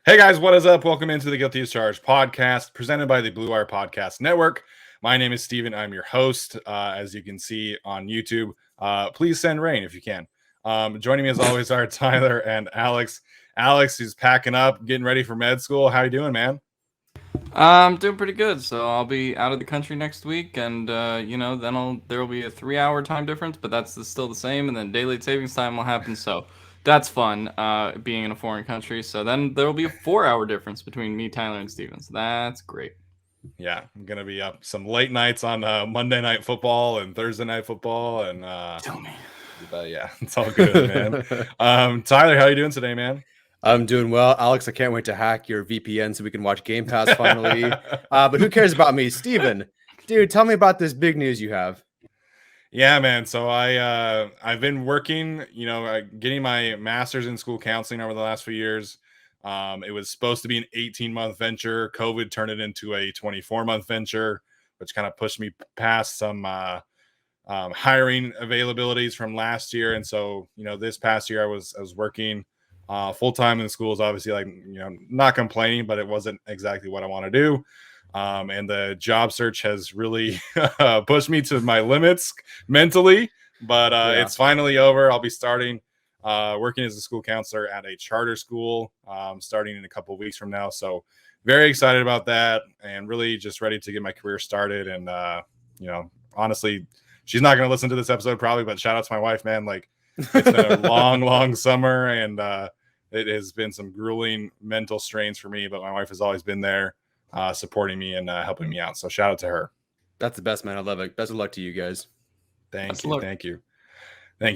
Hey guys, what is up? Welcome into the Guilty as Charged podcast presented by the Blue Wire Podcast Network. My name is Steven. I'm your host. As you can see on YouTube, please send rain if you can. Joining me as always are Tyler and Alex. Alex is packing up, getting ready for med school. How you doing, man? I'm doing pretty good. So I'll be out of the country next week, and then there'll be a 3-hour time difference, but that's still the same. And then daylight savings time will happen. So that's fun. Being in a foreign country. So then there'll be a 4-hour difference between me, Tyler, and Steven. So that's great. Yeah, I'm gonna be up some late nights on Monday night football and Thursday night football, and Tell me. but yeah, it's all good, man. Tyler, how you doing today, man? I'm doing well. Alex, I can't wait to hack your VPN so we can watch Game Pass finally. But who cares about me? Steven, dude, tell me about this big news you have. Yeah, man. So I've been working, getting my master's in school counseling over the last few years. It was supposed to be an 18-month venture. COVID turned it into a 24-month venture, which kind of pushed me past some hiring availabilities from last year. And so, this past year I was working full time in the schools. Obviously, not complaining, but it wasn't exactly what I want to do. And the job search has really pushed me to my limits mentally, but it's finally over. I'll be starting working as a school counselor at a charter school starting in a couple of weeks from now. So very excited about that and really just ready to get my career started. And, honestly, she's not going to listen to this episode probably, but shout out to my wife, man. Like, it's been a long summer, and it has been some grueling mental strains for me, but my wife has always been there supporting me and helping me out. So shout out to her. That's the best, man. I love it. Best of luck to you guys. Thank you,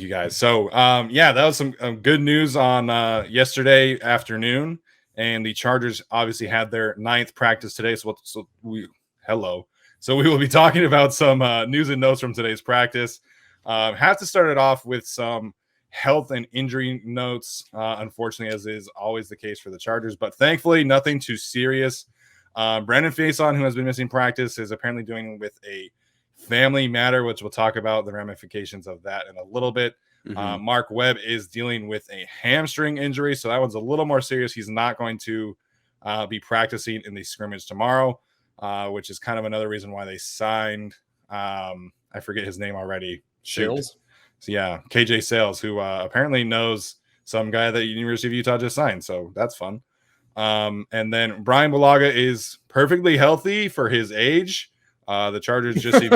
guys. So that was some good news on yesterday afternoon, and the Chargers obviously had their 9th practice today. So we will be talking about some news and notes from today's practice. Have to start it off with some health and injury notes, unfortunately, as is always the case for the Chargers, but thankfully nothing too serious. Brandon Faison, who has been missing practice, is apparently dealing with a family matter, which we'll talk about the ramifications of that in a little bit. Mm-hmm. Mark Webb is dealing with a hamstring injury, so that one's a little more serious. He's not going to be practicing in the scrimmage tomorrow, which is kind of another reason why they signed I forget his name already. Sales? So yeah, KJ Sales, who apparently knows some guy that University of Utah just signed, so that's fun. And then Brian Bulaga is perfectly healthy for his age. The Chargers just seem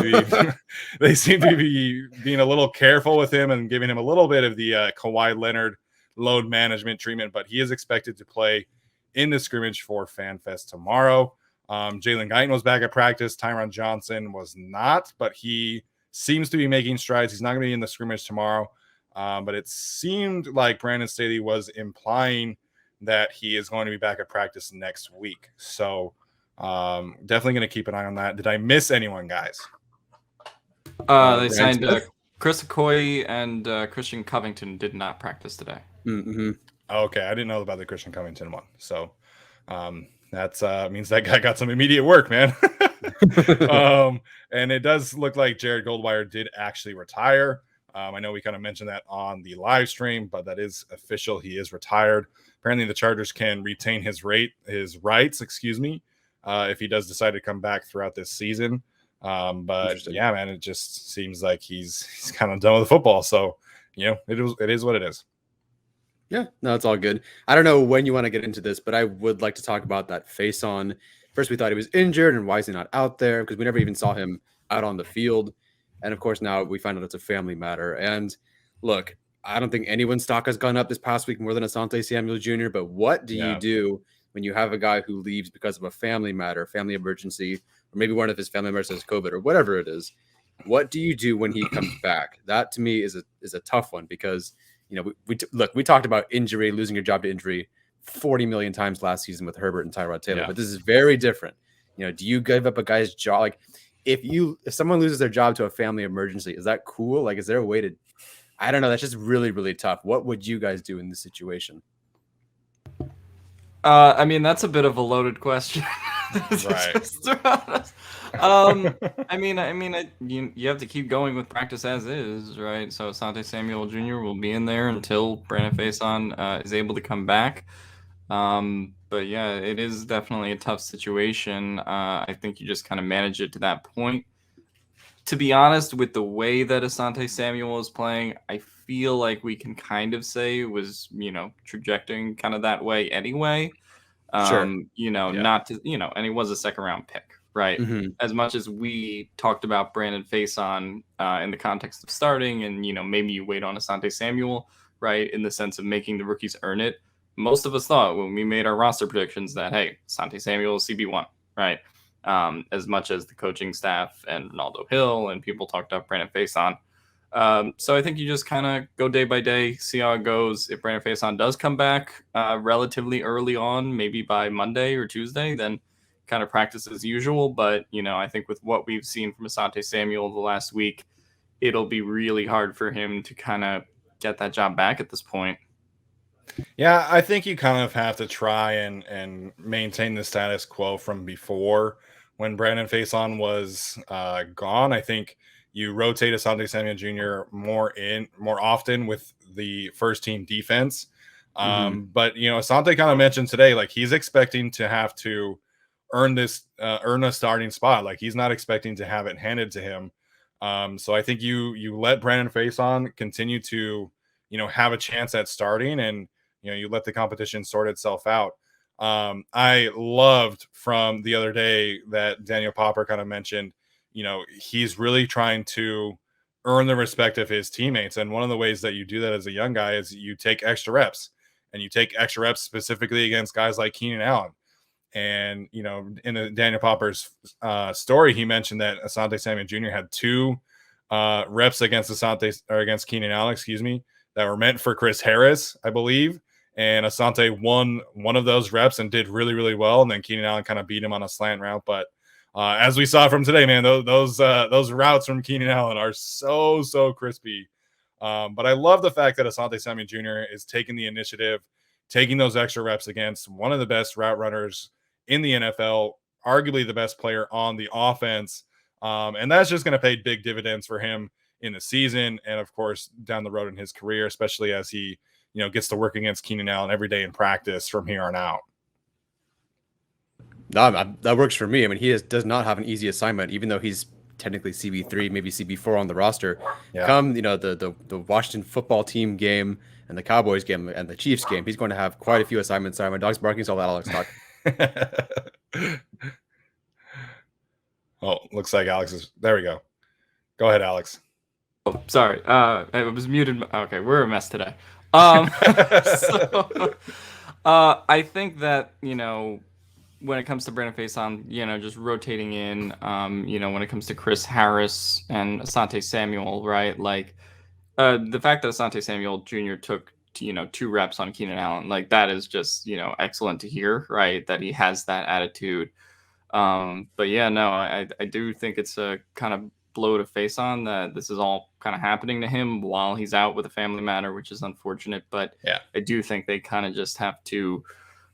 to be being a little careful with him and giving him a little bit of the Kawhi Leonard load management treatment, but he is expected to play in the scrimmage for FanFest tomorrow. Jalen Guyton was back at practice. Tyron Johnson was not, but he seems to be making strides. He's not going to be in the scrimmage tomorrow, but it seemed like Brandon Staley was implying that he is going to be back at practice next week. So definitely going to keep an eye on that. Did I miss anyone, guys? They signed Chris Okoye and Christian Covington did not practice today. Mm-hmm. Okay, I didn't know about the Christian Covington one. So that means that guy got some immediate work, man. And it does look like Jared Goldwire did actually retire. I know we kind of mentioned that on the live stream, but that is official. He is retired. Apparently the Chargers can retain his rights, if he does decide to come back throughout this season. But yeah, man, it just seems like he's kind of done with football. So, it is what it is. Yeah, no, it's all good. I don't know when you want to get into this, but I would like to talk about that Faison. First, we thought he was injured, and why is he not out there? Because we never even saw him out on the field. And of course, now we find out it's a family matter. And look, I don't think anyone's stock has gone up this past week more than Asante Samuel Jr. But what do you do when you have a guy who leaves because of a family matter, family emergency, or maybe one of his family members has COVID or whatever it is? What do you do when he comes back? That to me is a tough one because we talked about injury, losing your job to injury 40 million times last season with Herbert and Tyrod Taylor, but this is very different. Do you give up a guy's job? Like if someone loses their job to a family emergency, is that cool? Like, is there a way to, I don't know. That's just really, really tough. What would you guys do in this situation? I mean, that's a bit of a loaded question. Right. You have to keep going with practice as is, right? So Asante Samuel Jr. will be in there until Brandon Faison is able to come back. But yeah, it is definitely a tough situation. I think you just kind of manage it to that point. To be honest, with the way that Asante Samuel is playing, I feel like we can kind of say it was, trajecting kind of that way anyway. Sure. Yeah. Not to, and he was a second round pick, right? Mhm. As much as we talked about Brandon Faison in the context of starting, and maybe you wait on Asante Samuel, right, in the sense of making the rookies earn it. Most of us thought when we made our roster predictions that hey, Asante Samuel is CB1, right? As much as the coaching staff and Ronaldo Hill and people talked about Brandon Faison. So I think you just kind of go day by day, see how it goes. If Brandon Faison does come back relatively early on, maybe by Monday or Tuesday, then kind of practice as usual. But, I think with what we've seen from Asante Samuel the last week, it'll be really hard for him to kind of get that job back at this point. Yeah, I think you kind of have to try and maintain the status quo from before when Brandon Faison was gone. I think you rotate Asante Samuel Jr. more often with the first team defense. Mhm. But Asante kind of mentioned today, like he's expecting to have to earn a starting spot. Like he's not expecting to have it handed to him. So I think you let Brandon Faison continue to have a chance at starting, and you let the competition sort itself out. I loved from the other day that Daniel Popper kind of mentioned, he's really trying to earn the respect of his teammates. And one of the ways that you do that as a young guy is you take extra reps, and you take extra reps specifically against guys like Keenan Allen. And, in the Daniel Popper's story, he mentioned that Asante Samuel Jr. had two reps against against Keenan Allen, excuse me, that were meant for Chris Harris, I believe. And Asante won one of those reps and did really, really well. And then Keenan Allen kind of beat him on a slant route. But as we saw from today, man, those routes from Keenan Allen are so crispy. But I love the fact that Asante Samuel Jr. is taking the initiative, taking those extra reps against one of the best route runners in the NFL, arguably the best player on the offense. And that's just going to pay big dividends for him in the season, and of course down the road in his career, especially as he gets to work against Keenan Allen every day in practice from here on out. No, that works for me. I mean, does not have an easy assignment, even though he's technically CB3, maybe CB4 on the roster. Yeah. Come, the Washington football team game and the Cowboys game and the Chiefs game, he's going to have quite a few assignments. Sorry, my dog's barking, so I'll let Alex talk. Oh, looks like Alex is there. We go. Go ahead, Alex. Oh, sorry. I was muted. Okay, we're a mess today. I think that, when it comes to Brandon Faison, just rotating in, when it comes to Chris Harris and Asante Samuel, right? Like, the fact that Asante Samuel Jr. took, 2 reps on Keenan Allen, like that is just, excellent to hear, right? That he has that attitude. But yeah, no, I do think it's a kind of blow to Faison that this is all kind of happening to him while he's out with a family matter, which is unfortunate. But yeah, I do think they kind of just have to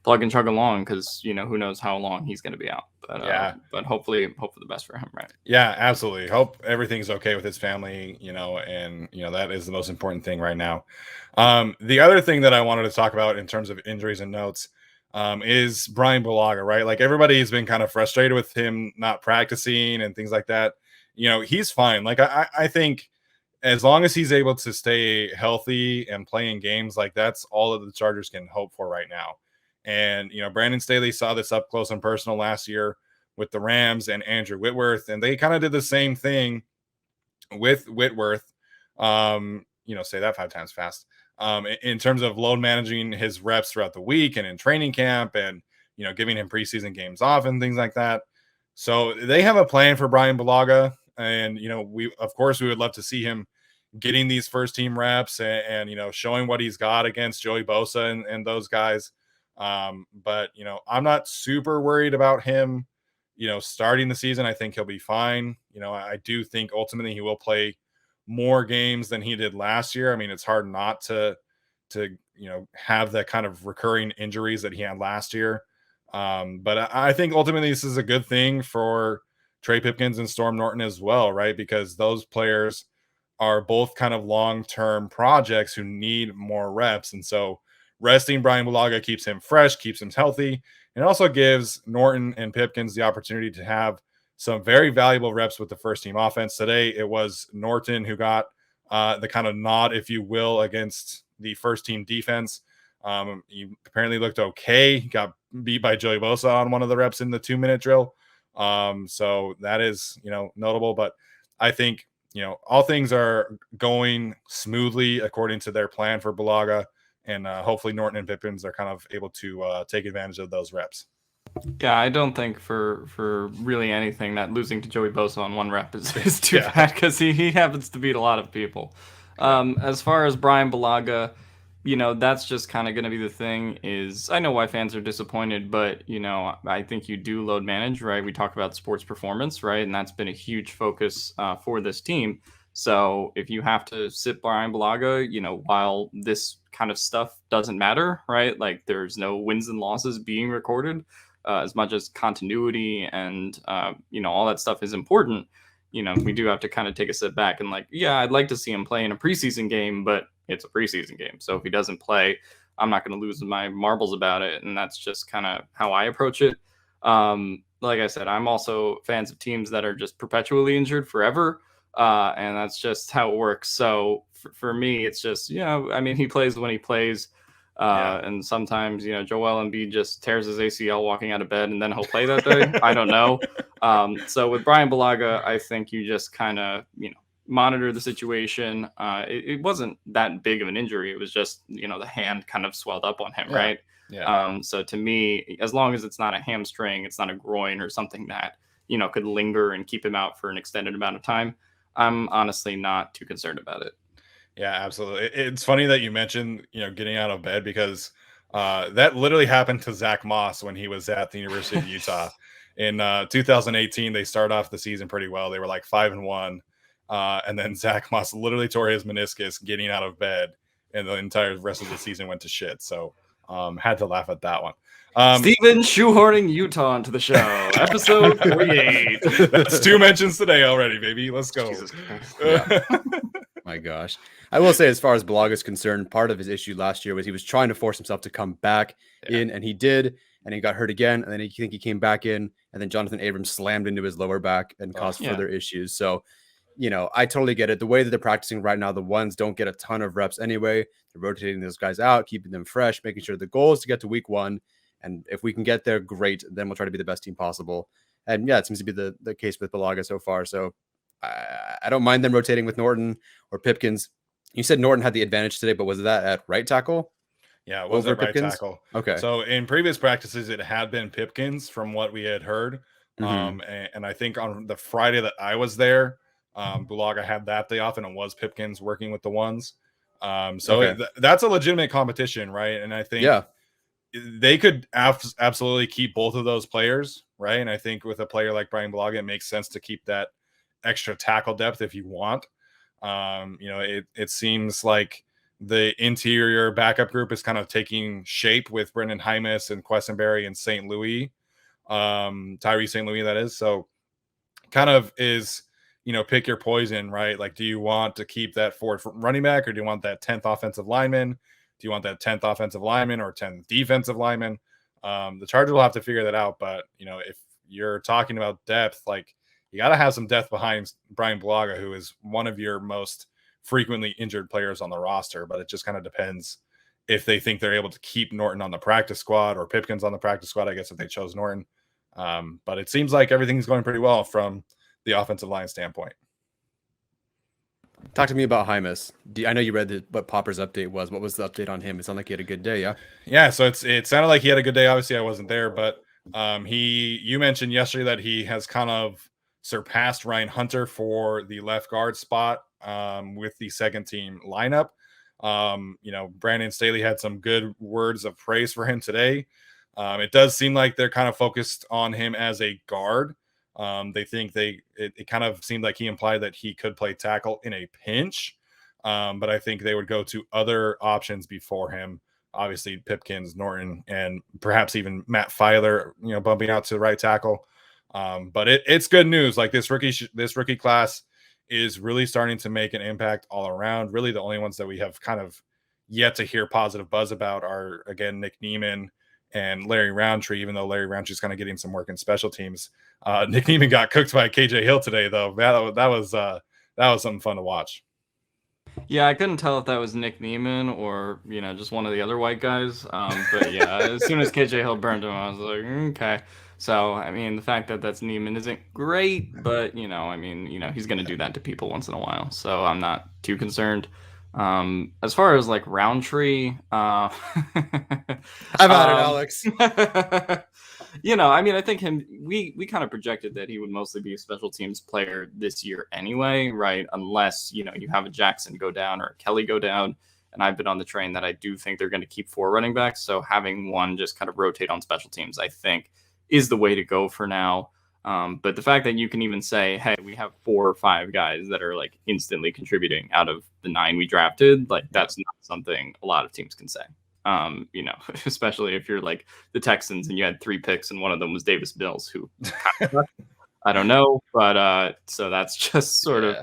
plug and chug along because who knows how long he's going to be out. But yeah, but hopefully hope for the best for him, right? Yeah, absolutely. Hope everything's okay with his family, and that is the most important thing right now. The other thing that I wanted to talk about in terms of injuries and notes is Brian Bulaga, right? Like everybody's been kind of frustrated with him not practicing and things like that. He's fine. Like I think as long as he's able to stay healthy and playing games, like that's all that the Chargers can hope for right now. And Brandon Staley saw this up close and personal last year with the Rams and Andrew Whitworth, and they kind of did the same thing with Whitworth. Say that 5 times fast. In terms of load managing his reps throughout the week and in training camp, and giving him preseason games off and things like that. So they have a plan for Brian Bulaga, and we would love to see him getting these first team reps and showing what he's got against Joey Bosa and those guys. But I'm not super worried about him starting the season. I think he'll be fine. I do think ultimately he will play more games than he did last year. I mean, it's hard not to have that kind of recurring injuries that he had last year. But I think ultimately this is a good thing for Trey Pipkins and Storm Norton as well, right? Because those players are both kind of long-term projects who need more reps. And so resting Brian Bulaga keeps him fresh, keeps him healthy, and also gives Norton and Pipkins the opportunity to have some very valuable reps with the first team offense. Today, it was Norton who got the kind of nod, if you will, against the first team defense. He apparently looked okay. He got beat by Joey Bosa on one of the reps in the 2-minute drill. So that is, notable. But I think, all things are going smoothly according to their plan for Bulaga. And hopefully Norton and Pippins are kind of able to take advantage of those reps. Yeah, I don't think for really anything that losing to Joey Bosa on one rep is too bad, because he happens to beat a lot of people. As far as Brian Bulaga, that's just kind of going to be the thing. Is I know why fans are disappointed, but I think you do load manage, right? We talk about sports performance, right? And that's been a huge focus for this team. So if you have to sit Brian Bulaga, while this kind of stuff doesn't matter, right? Like there's no wins and losses being recorded, as much as continuity and all that stuff is important. We do have to kind of take a step back and I'd like to see him play in a preseason game, but it's a preseason game. So if he doesn't play, I'm not going to lose my marbles about it. And that's just kind of how I approach it. Like I said, I'm also fans of teams that are just perpetually injured forever. And that's just how it works. So for me, it's just, he plays when he plays. And sometimes, Joel Embiid just tears his ACL walking out of bed and then he'll play that day. I don't know. So with Brian Bulaga, I think you just kind of, monitor the situation. It wasn't that big of an injury. It was just, the hand kind of swelled up on him, right? Yeah. So to me, as long as it's not a hamstring, it's not a groin or something that, could linger and keep him out for an extended amount of time, I'm honestly not too concerned about it. Yeah, absolutely. It's funny that you mentioned, getting out of bed, because that literally happened to Zach Moss when he was at the University of Utah. In 2018, they started off the season pretty well. They were like 5-1. And then Zach Moss literally tore his meniscus getting out of bed, and the entire rest of the season went to shit. So had to laugh at that one. Steven shoehorning Utah into the show, episode 48. That's 2 mentions today already, baby. Let's go. Jesus Christ. Yeah. My gosh. I will say, as far as Bulaga is concerned, part of his issue last year was he was trying to force himself to come back in, and he did, and he got hurt again, and then I think he came back in, and then Jonathan Abrams slammed into his lower back and caused further issues. So, I totally get it. The way that they're practicing right now, the ones don't get a ton of reps anyway. They're rotating those guys out, keeping them fresh, making sure the goal is to get to week 1. And if we can get there, great. Then we'll try to be the best team possible. And yeah, it seems to be the case with Bulaga so far. So I don't mind them rotating with Norton or Pipkins. You said Norton had the advantage today, but was that at right tackle? Yeah, it was over at right Pipkins? tackle. Okay. So in previous practices, it had been Pipkins from what we had heard. Mhm. And I think on the Friday that I was there, Bulaga had that day off, and it was Pipkins working with the ones. That's a legitimate competition, right? And I think they could absolutely keep both of those players, right? And I think with a player like Brian Bulaga, it makes sense to keep that extra tackle depth if you want. It seems like the interior backup group is kind of taking shape with Brendan Hymas and Questenberry and St. Louis, Tyree St. Louis, that is. So kind of is, pick your poison, right? Like, do you want to keep that forward running back, or do you want that 10th offensive lineman? Do you want that 10th offensive lineman or 10th defensive lineman? The Chargers will have to figure that out. But, if you're talking about depth, like, you got to have some depth behind Brian Bulaga, who is one of your most frequently injured players on the roster. But it just kind of depends if they think they're able to keep Norton on the practice squad, or Pipkins on the practice squad, I guess, if they chose Norton. But it seems like everything's going pretty well from the offensive line standpoint. Talk to me about Hymas. I know you read what Popper's update was. What was the update on him? It sounded like he had a good day, yeah? Yeah, so it sounded like he had a good day. Obviously, I wasn't there, but you mentioned yesterday that he has kind of surpassed Ryan Hunter for the left guard spot with the second team lineup. Brandon Staley had some good words of praise for him today. It does seem like they're kind of focused on him as a guard. They think it kind of seemed like he implied that he could play tackle in a pinch. But I think they would go to other options before him. Obviously, Pipkins, Norton, and perhaps even Matt Filer, bumping out to the right tackle. But it's good news. Like, this rookie class is really starting to make an impact all around. Really, the only ones that we have kind of, yet to hear positive buzz about are, again, Nick Niemann and Larry Rountree, even though Larry Rountree's kind of getting some work in special teams. Nick Niemann got cooked by KJ Hill today, though. That was something fun to watch. Yeah, I couldn't tell if that was Nick Niemann or, just one of the other white guys. But yeah, as soon as KJ Hill burned him, I was like, okay. So, I mean, the fact that that's Niemann isn't great, but, he's going to do that to people once in a while. So I'm not too concerned. As far as like Rountree, I've had it, Alex. I think we kind of projected that he would mostly be a special teams player this year anyway, right? Unless, you have a Jackson go down or a Kelly go down. And I've been on the train that I do think they're going to keep 4 running backs. So having one just kind of rotate on special teams, I think, is the way to go for now. But the fact that you can even say, hey, we have 4 or 5 guys that are like instantly contributing out of the 9 we drafted, like that's not something a lot of teams can say. Especially if you're like the Texans and you had 3 picks and one of them was Davis Mills, who I don't know, but so that's just sort of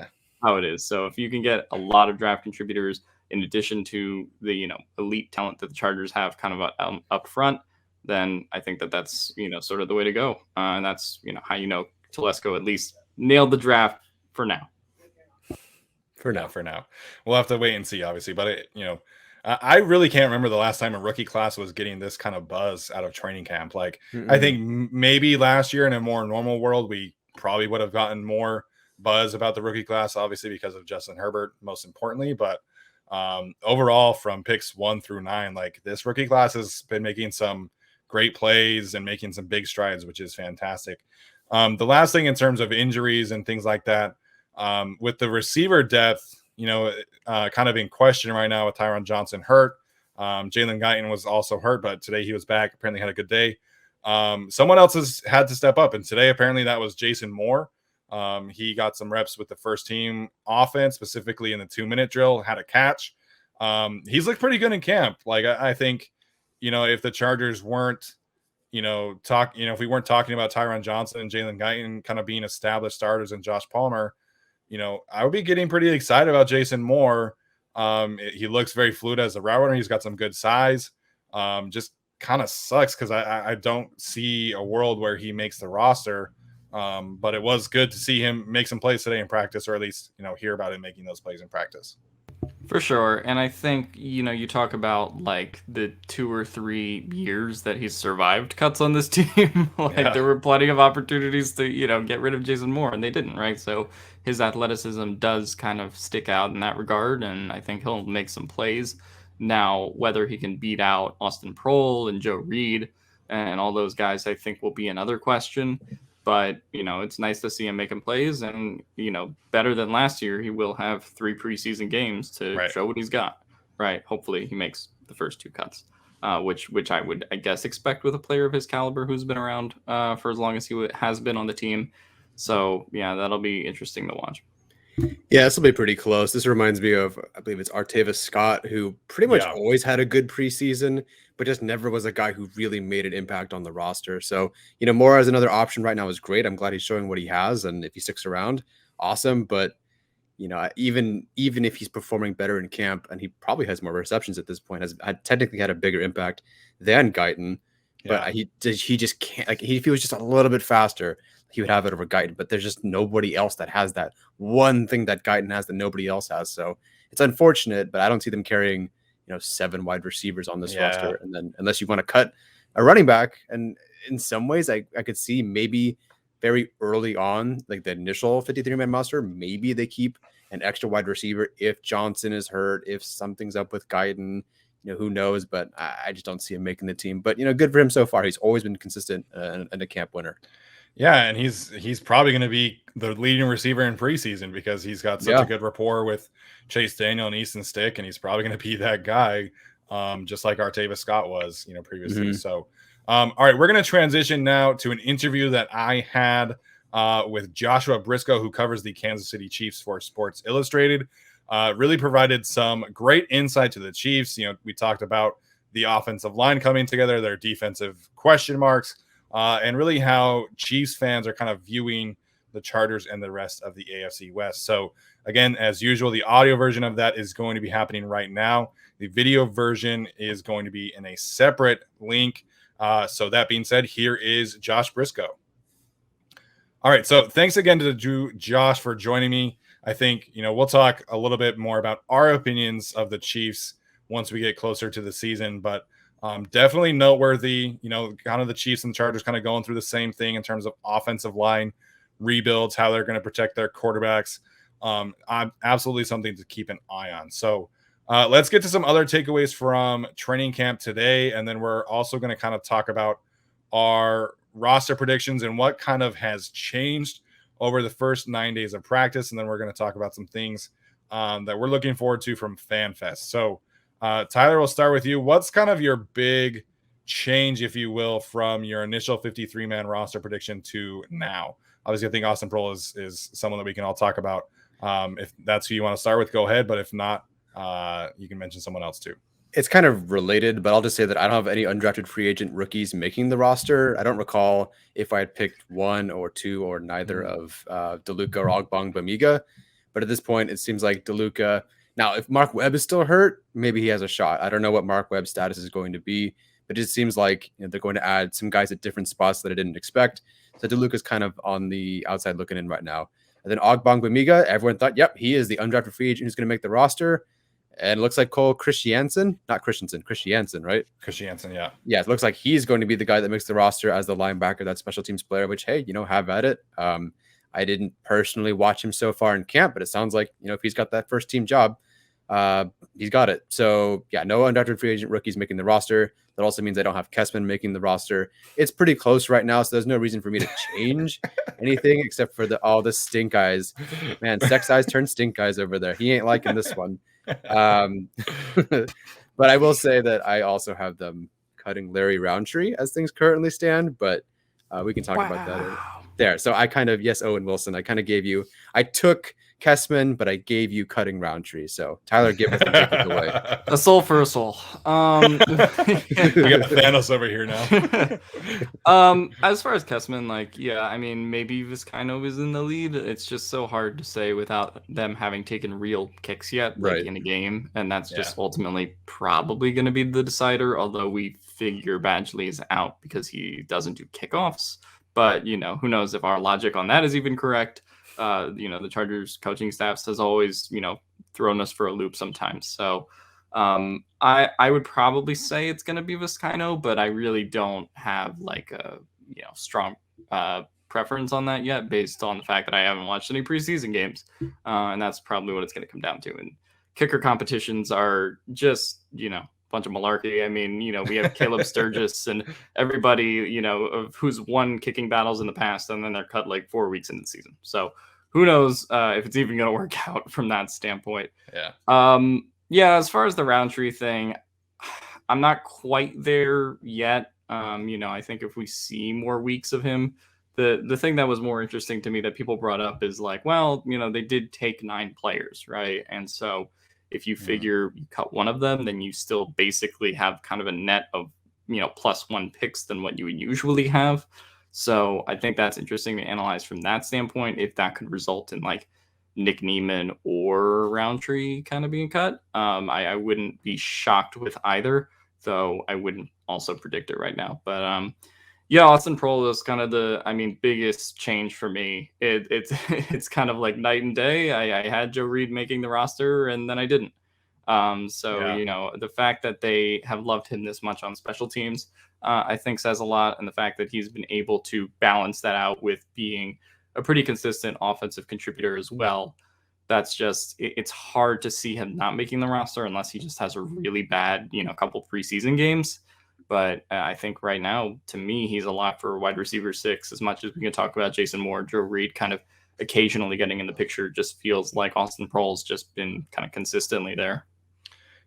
how it is. So if you can get a lot of draft contributors in addition to the elite talent that the Chargers have kind of up front, then I think that that's sort of the way to go. And that's how Telesco at least nailed the draft for now. For now, we'll have to wait and see, obviously. But I really can't remember the last time a rookie class was getting this kind of buzz out of training camp. Like, I think maybe last year in a more normal world, we probably would have gotten more buzz about the rookie class, obviously because of Justin Herbert, most importantly. But overall, from picks 1 through 9, like this rookie class has been making some great plays and making some big strides, which is fantastic. The last thing in terms of injuries and things like that, with the receiver depth, kind of in question right now with Tyron Johnson hurt. Jalen Guyton was also hurt, but today he was back. Apparently had a good day. Someone else has had to step up, and today apparently that was Jason Moore. He got some reps with the first team offense, specifically in the 2-minute drill, had a catch. He's looked pretty good in camp. Like I think, if the Chargers weren't, if we weren't talking about Tyron Johnson and Jalen Guyton kind of being established starters and Josh Palmer, I would be getting pretty excited about Jason Moore. He looks very fluid as a route runner. He's got some good size. Just kind of sucks because I don't see a world where he makes the roster. But it was good to see him make some plays today in practice, or at least, hear about him making those plays in practice. For sure. And I think, you talk about like the 2 or 3 years that he's survived cuts on this team. There were plenty of opportunities to, get rid of Jason Moore, and they didn't, right? So his athleticism does kind of stick out in that regard, and I think he'll make some plays. Now, whether he can beat out Austin Prohl and Joe Reed and all those guys, I think will be another question. But, it's nice to see him making plays, and, better than last year, he will have 3 preseason games to show what he's got, right? Hopefully he makes the first 2 cuts, which I would, I guess, expect with a player of his caliber who's been around for as long as he has been on the team. So, yeah, that'll be interesting to watch. Yeah, this will be pretty close. This reminds me of, I believe it's Artavis Scott, who pretty much always had a good preseason, but just never was a guy who really made an impact on the roster. So, Moore as another option right now is great. I'm glad he's showing what he has, and if he sticks around, awesome. But, even if he's performing better in camp, and he probably has more receptions at this point, has technically had a bigger impact than Guyton, but he just can't. Like, if he was just a little bit faster, he would have it over Guyton. But there's just nobody else that has that one thing that Guyton has that nobody else has. So it's unfortunate, but I don't see them carrying 7 wide receivers on this roster. And then unless you want to cut a running back, and in some ways I could see maybe very early on, like the initial 53-man roster, maybe they keep an extra wide receiver if Johnson is hurt, if something's up with Guyton, who knows, but I just don't see him making the team. But good for him so far. He's always been consistent and a camp winner. Yeah, and he's probably going to be the leading receiver in preseason because he's got such a good rapport with Chase Daniel and Easton Stick, and he's probably going to be that guy, just like Artavis Scott was, previously. So, all right, we're going to transition now to an interview that I had with Joshua Briscoe, who covers the Kansas City Chiefs for Sports Illustrated. Really provided some great insight to the Chiefs. We talked about the offensive line coming together, their defensive question marks, and really how Chiefs fans are kind of viewing the Chargers, and the rest of the AFC West. So again, as usual, the audio version of that is going to be happening right now. The video version is going to be in a separate link. So that being said, here is Josh Briscoe. All right, so thanks again to Josh for joining me. I think, we'll talk a little bit more about our opinions of the Chiefs once we get closer to the season, but definitely noteworthy, kind of the Chiefs and Chargers kind of going through the same thing in terms of offensive line rebuilds, how they're going to protect their quarterbacks. Absolutely something to keep an eye on. So let's get to some other takeaways from training camp today, and then we're also going to kind of talk about our roster predictions and what kind of has changed over the first 9 days of practice. And then we're going to talk about some things that we're looking forward to from FanFest. So Tyler, we'll start with you. What's kind of your big change, if you will, from your initial 53-man roster prediction to now? Obviously, I think Austin Proehl is someone that we can all talk about. If that's who you want to start with, go ahead. But if not, you can mention someone else too. It's kind of related, but I'll just say that I don't have any undrafted free agent rookies making the roster. I don't recall if I had picked one or two or neither of DeLuca or Ogbongbemiga. But at this point, it seems like DeLuca. Now, if Mark Webb is still hurt, maybe he has a shot. I don't know what Mark Webb's status is going to be, but it just seems like they're going to add some guys at different spots that I didn't expect. So DeLuca's kind of on the outside looking in right now. And then Ogbongbemiga, everyone thought, yep, he is the undrafted free agent who's going to make the roster. And it looks like Cole Christiansen, right? Christiansen, yeah. Yeah, it looks like he's going to be the guy that makes the roster as the linebacker, that special teams player, which, hey, have at it. I didn't personally watch him so far in camp, but it sounds like, if he's got that first team job, he's got it. So, yeah, no undrafted free agent rookies making the roster. That also means I don't have Kessman making the roster. It's pretty close right now, so there's no reason for me to change anything except for the stink eyes. Man, sex eyes turn stink eyes over there. He ain't liking this one. But I will say that I also have them cutting Larry Rountree as things currently stand, but we can talk about that there. So I kind of, yes, Owen Wilson, I kind of gave you, I took Kessman, but I gave you cutting Rountree. So Tyler, give us the away. A soul for a soul. We got Thanos over here now. As far as Kessman, maybe Vizcaino is in the lead. It's just so hard to say without them having taken real kicks yet, in a game, and that's just ultimately probably going to be the decider. Although we figure Badgley is out because he doesn't do kickoffs, but who knows if our logic on that is even correct. The Chargers coaching staffs has always, thrown us for a loop sometimes. So I would probably say it's going to be Vizcaino, but I really don't have a strong preference on that yet, based on the fact that I haven't watched any preseason games, and that's probably what it's going to come down to. And kicker competitions are just bunch of malarkey. I mean, we have Caleb Sturgis and everybody, of who's won kicking battles in the past, and then they're cut 4 weeks into the season. So who knows if it's even going to work out from that standpoint. Yeah. As far as the Rountree thing, I'm not quite there yet. I think if we see more weeks of him, the thing that was more interesting to me that people brought up is they did take 9 players, right? And so if you figure you cut one of them, then you still basically have kind of a net of, +1 picks than what you would usually have. So I think that's interesting to analyze from that standpoint, if that could result in Nick Niemann or Rountree kind of being cut. I wouldn't be shocked with either, though I wouldn't also predict it right now. But Austin Proehl is kind of the, biggest change for me. It's kind of like night and day. I had Joe Reed making the roster, and then I didn't. The fact that they have loved him this much on special teams, I think says a lot. And the fact that he's been able to balance that out with being a pretty consistent offensive contributor as well. That's just, it's hard to see him not making the roster unless he just has a really bad, couple preseason games. But I think right now, to me, he's a lot for wide receiver 6. As much as we can talk about Jason Moore, Joe Reed kind of occasionally getting in the picture, just feels like Austin Proehl's just been kind of consistently there.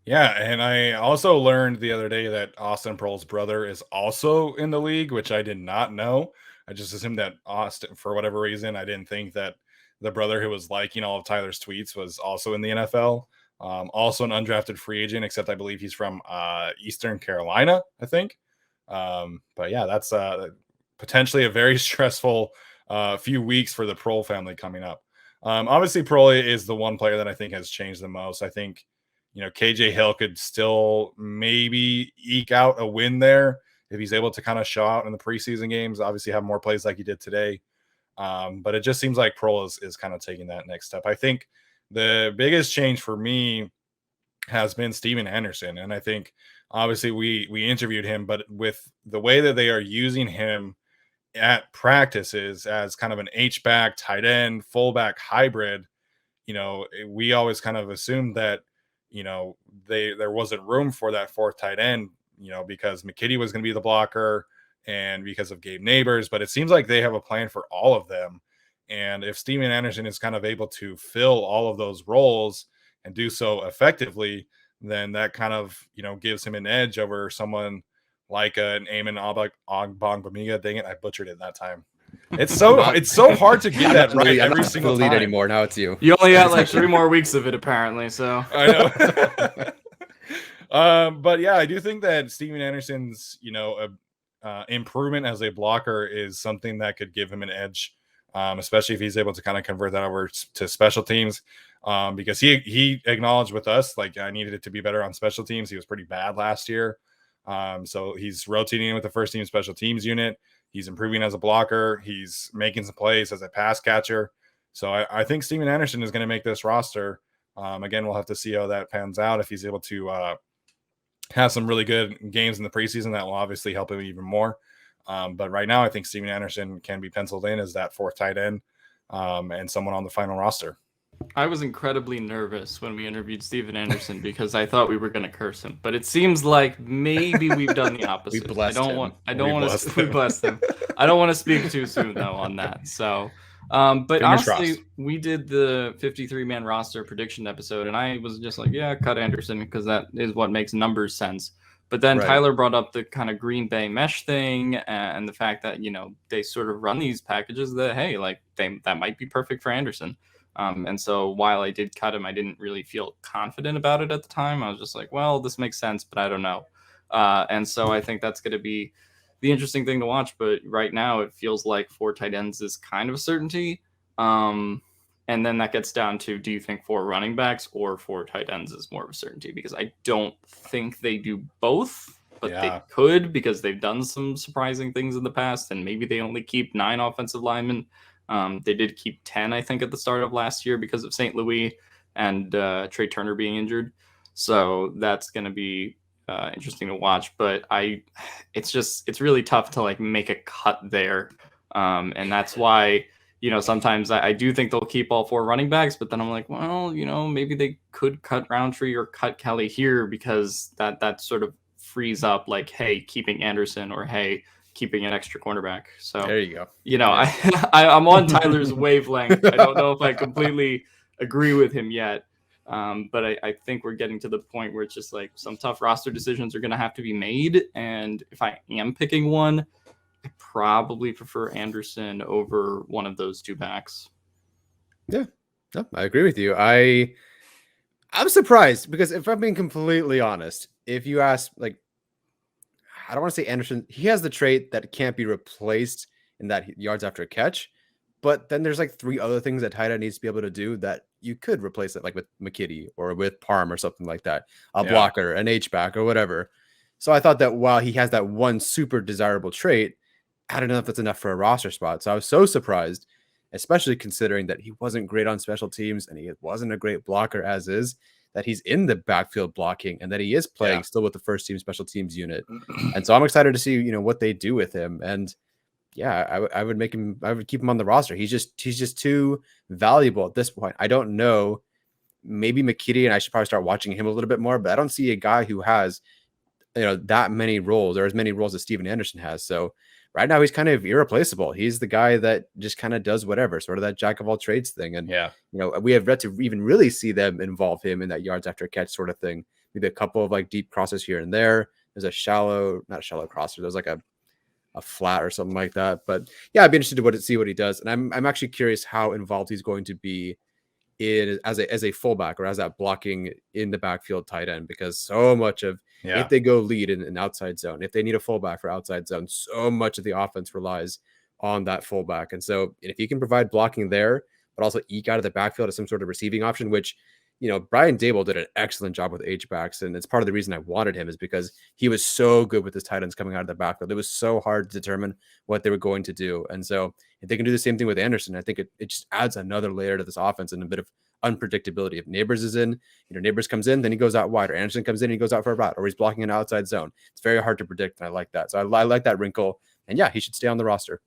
Yeah, and I also learned the other day that Austin Proehl's brother is also in the league, which I did not know. I just assumed that Austin, for whatever reason, I didn't think that the brother who was liking all of Tyler's tweets was also in the NFL. Also an undrafted free agent, except I believe he's from Eastern Carolina, I think. But yeah, that's potentially a very stressful few weeks for the Prohl family coming up. Obviously, Prohl is the one player that I think has changed the most. I think, KJ Hill could still maybe eke out a win there if he's able to kind of show out in the preseason games. Obviously, have more plays like he did today. But it just seems like Prohl is kind of taking that next step. I think the biggest change for me has been Steven Anderson. And I think obviously we interviewed him, but with the way that they are using him at practices as kind of an H-back, tight end, fullback hybrid, we always kind of assumed that, there wasn't room for that fourth tight end, because McKitty was going to be the blocker and because of Gabe Neighbors, but it seems like they have a plan for all of them. And if Steven Anderson is kind of able to fill all of those roles and do so effectively, then that kind of, gives him an edge over someone like an Eamon Ogbongbemiga. Dang it, I butchered it that time. It's so hard to get that right every single time anymore. Now it's you. You only got like 3 more weeks of it apparently, so I know. But yeah, I do think that Steven Anderson's improvement as a blocker is something that could give him an edge, especially if he's able to kind of convert that over to special teams, because he acknowledged with us, like, I needed it to be better on special teams. He was pretty bad last year. So he's rotating with the first team special teams unit. He's improving as a blocker. He's making some plays as a pass catcher. So I think Steven Anderson is going to make this roster. Again, we'll have to see how that pans out. If he's able to have some really good games in the preseason, that will obviously help him even more. But right now, I think Steven Anderson can be penciled in as that fourth tight end and someone on the final roster. I was incredibly nervous when we interviewed Steven Anderson because I thought we were going to curse him, but it seems like maybe we've done the opposite. We blessed him. I don't want to speak too soon though on that. So, but honestly, we did the 53-man roster prediction episode, and I was just like, yeah, cut Anderson because that is what makes numbers sense. But then Tyler brought up the kind of Green Bay mesh thing and the fact that, they sort of run these packages that, hey, like that might be perfect for Anderson. And so while I did cut him, I didn't really feel confident about it at the time. I was just like, well, this makes sense, but I don't know. And so I think that's going to be the interesting thing to watch. But right now it feels like 4 tight ends is kind of a certainty. And then that gets down to, do you think 4 running backs or 4 tight ends is more of a certainty? Because I don't think they do both, but they could, because they've done some surprising things in the past. And maybe they only keep 9 offensive linemen. They did keep 10, I think, at the start of last year because of St. Louis and Trey Turner being injured. So that's going to be interesting to watch. But it's really tough to like make a cut there. And that's why, sometimes I do think they'll keep all 4 running backs, but then I'm like, well, maybe they could cut Rountree or cut Kelly here because that sort of frees up like, hey, keeping Anderson, or hey, keeping an extra cornerback. So there you go. I'm on Tyler's wavelength. I don't know if I completely agree with him yet. But I think we're getting to the point where it's just like some tough roster decisions are going to have to be made. And if I am picking one, I probably prefer Anderson over one of those 2 backs. Yeah, no, I agree with you. I'm surprised because if I'm being completely honest, if you ask, like, I don't want to say Anderson, he has the trait that can't be replaced in that yards after a catch, but then there's like 3 other things that tight end needs to be able to do that you could replace it, like with McKitty or with Parm or something like that, a blocker, an H-back or whatever. So I thought that while he has that one super desirable trait, I don't know if that's enough for a roster spot. So I was so surprised, especially considering that he wasn't great on special teams and he wasn't a great blocker as is, that he's in the backfield blocking and that he is playing still with the first team special teams unit. And so I'm excited to see, what they do with him. And I would keep him on the roster. He's just too valuable at this point. I don't know, maybe McKitty, and I should probably start watching him a little bit more, but I don't see a guy who has, that many roles or as many roles as Steven Anderson has. So right now he's kind of irreplaceable. He's the guy that just kind of does whatever, sort of that jack of all trades thing. And, we have yet to even really see them involve him in that yards after catch sort of thing. Maybe a couple of like deep crosses here and there. There's a not shallow crosser. There's like a flat or something like that. But yeah, I'd be interested to see what he does. And I'm actually curious how involved he's going to be in as a fullback or as that blocking in the backfield tight end, because so much of if they go lead in an outside zone, if they need a fullback for outside zone, so much of the offense relies on that fullback. And so if you can provide blocking there, but also eke out of the backfield as some sort of receiving option, which, Brian Dable did an excellent job with H-backs. And it's part of the reason I wanted him is because he was so good with his tight ends coming out of the backfield. It was so hard to determine what they were going to do. And so if they can do the same thing with Anderson, I think it just adds another layer to this offense and a bit of unpredictability. If Neighbors is in, Neighbors comes in, then he goes out wide, or Anderson comes in, he goes out for a route, or he's blocking an outside zone. It's very hard to predict, and I like that. So I like that wrinkle. And yeah, he should stay on the roster.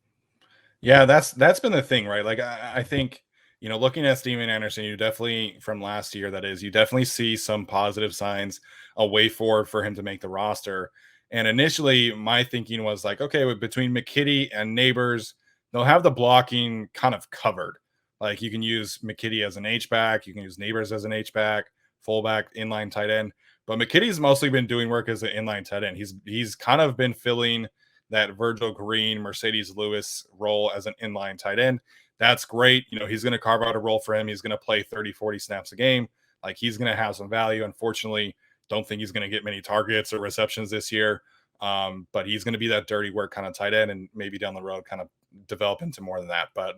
Yeah, that's been the thing, right? Like I think, looking at Steven Anderson, you definitely from last year, that is, you definitely see some positive signs, a way forward for him to make the roster. And initially, my thinking was like, okay, between McKitty and Neighbors, they'll have the blocking kind of covered. Like you can use McKitty as an H-back, you can use Neighbors as an H-back, fullback, inline tight end. But McKitty's mostly been doing work as an inline tight end. He's kind of been filling that Virgil Green, Mercedes Lewis role as an inline tight end. That's great. He's going to carve out a role for him. He's going to play 30, 40 snaps a game. Like he's going to have some value. Unfortunately, don't think he's going to get many targets or receptions this year. But he's going to be that dirty work kind of tight end and maybe down the road kind of develop into more than that. But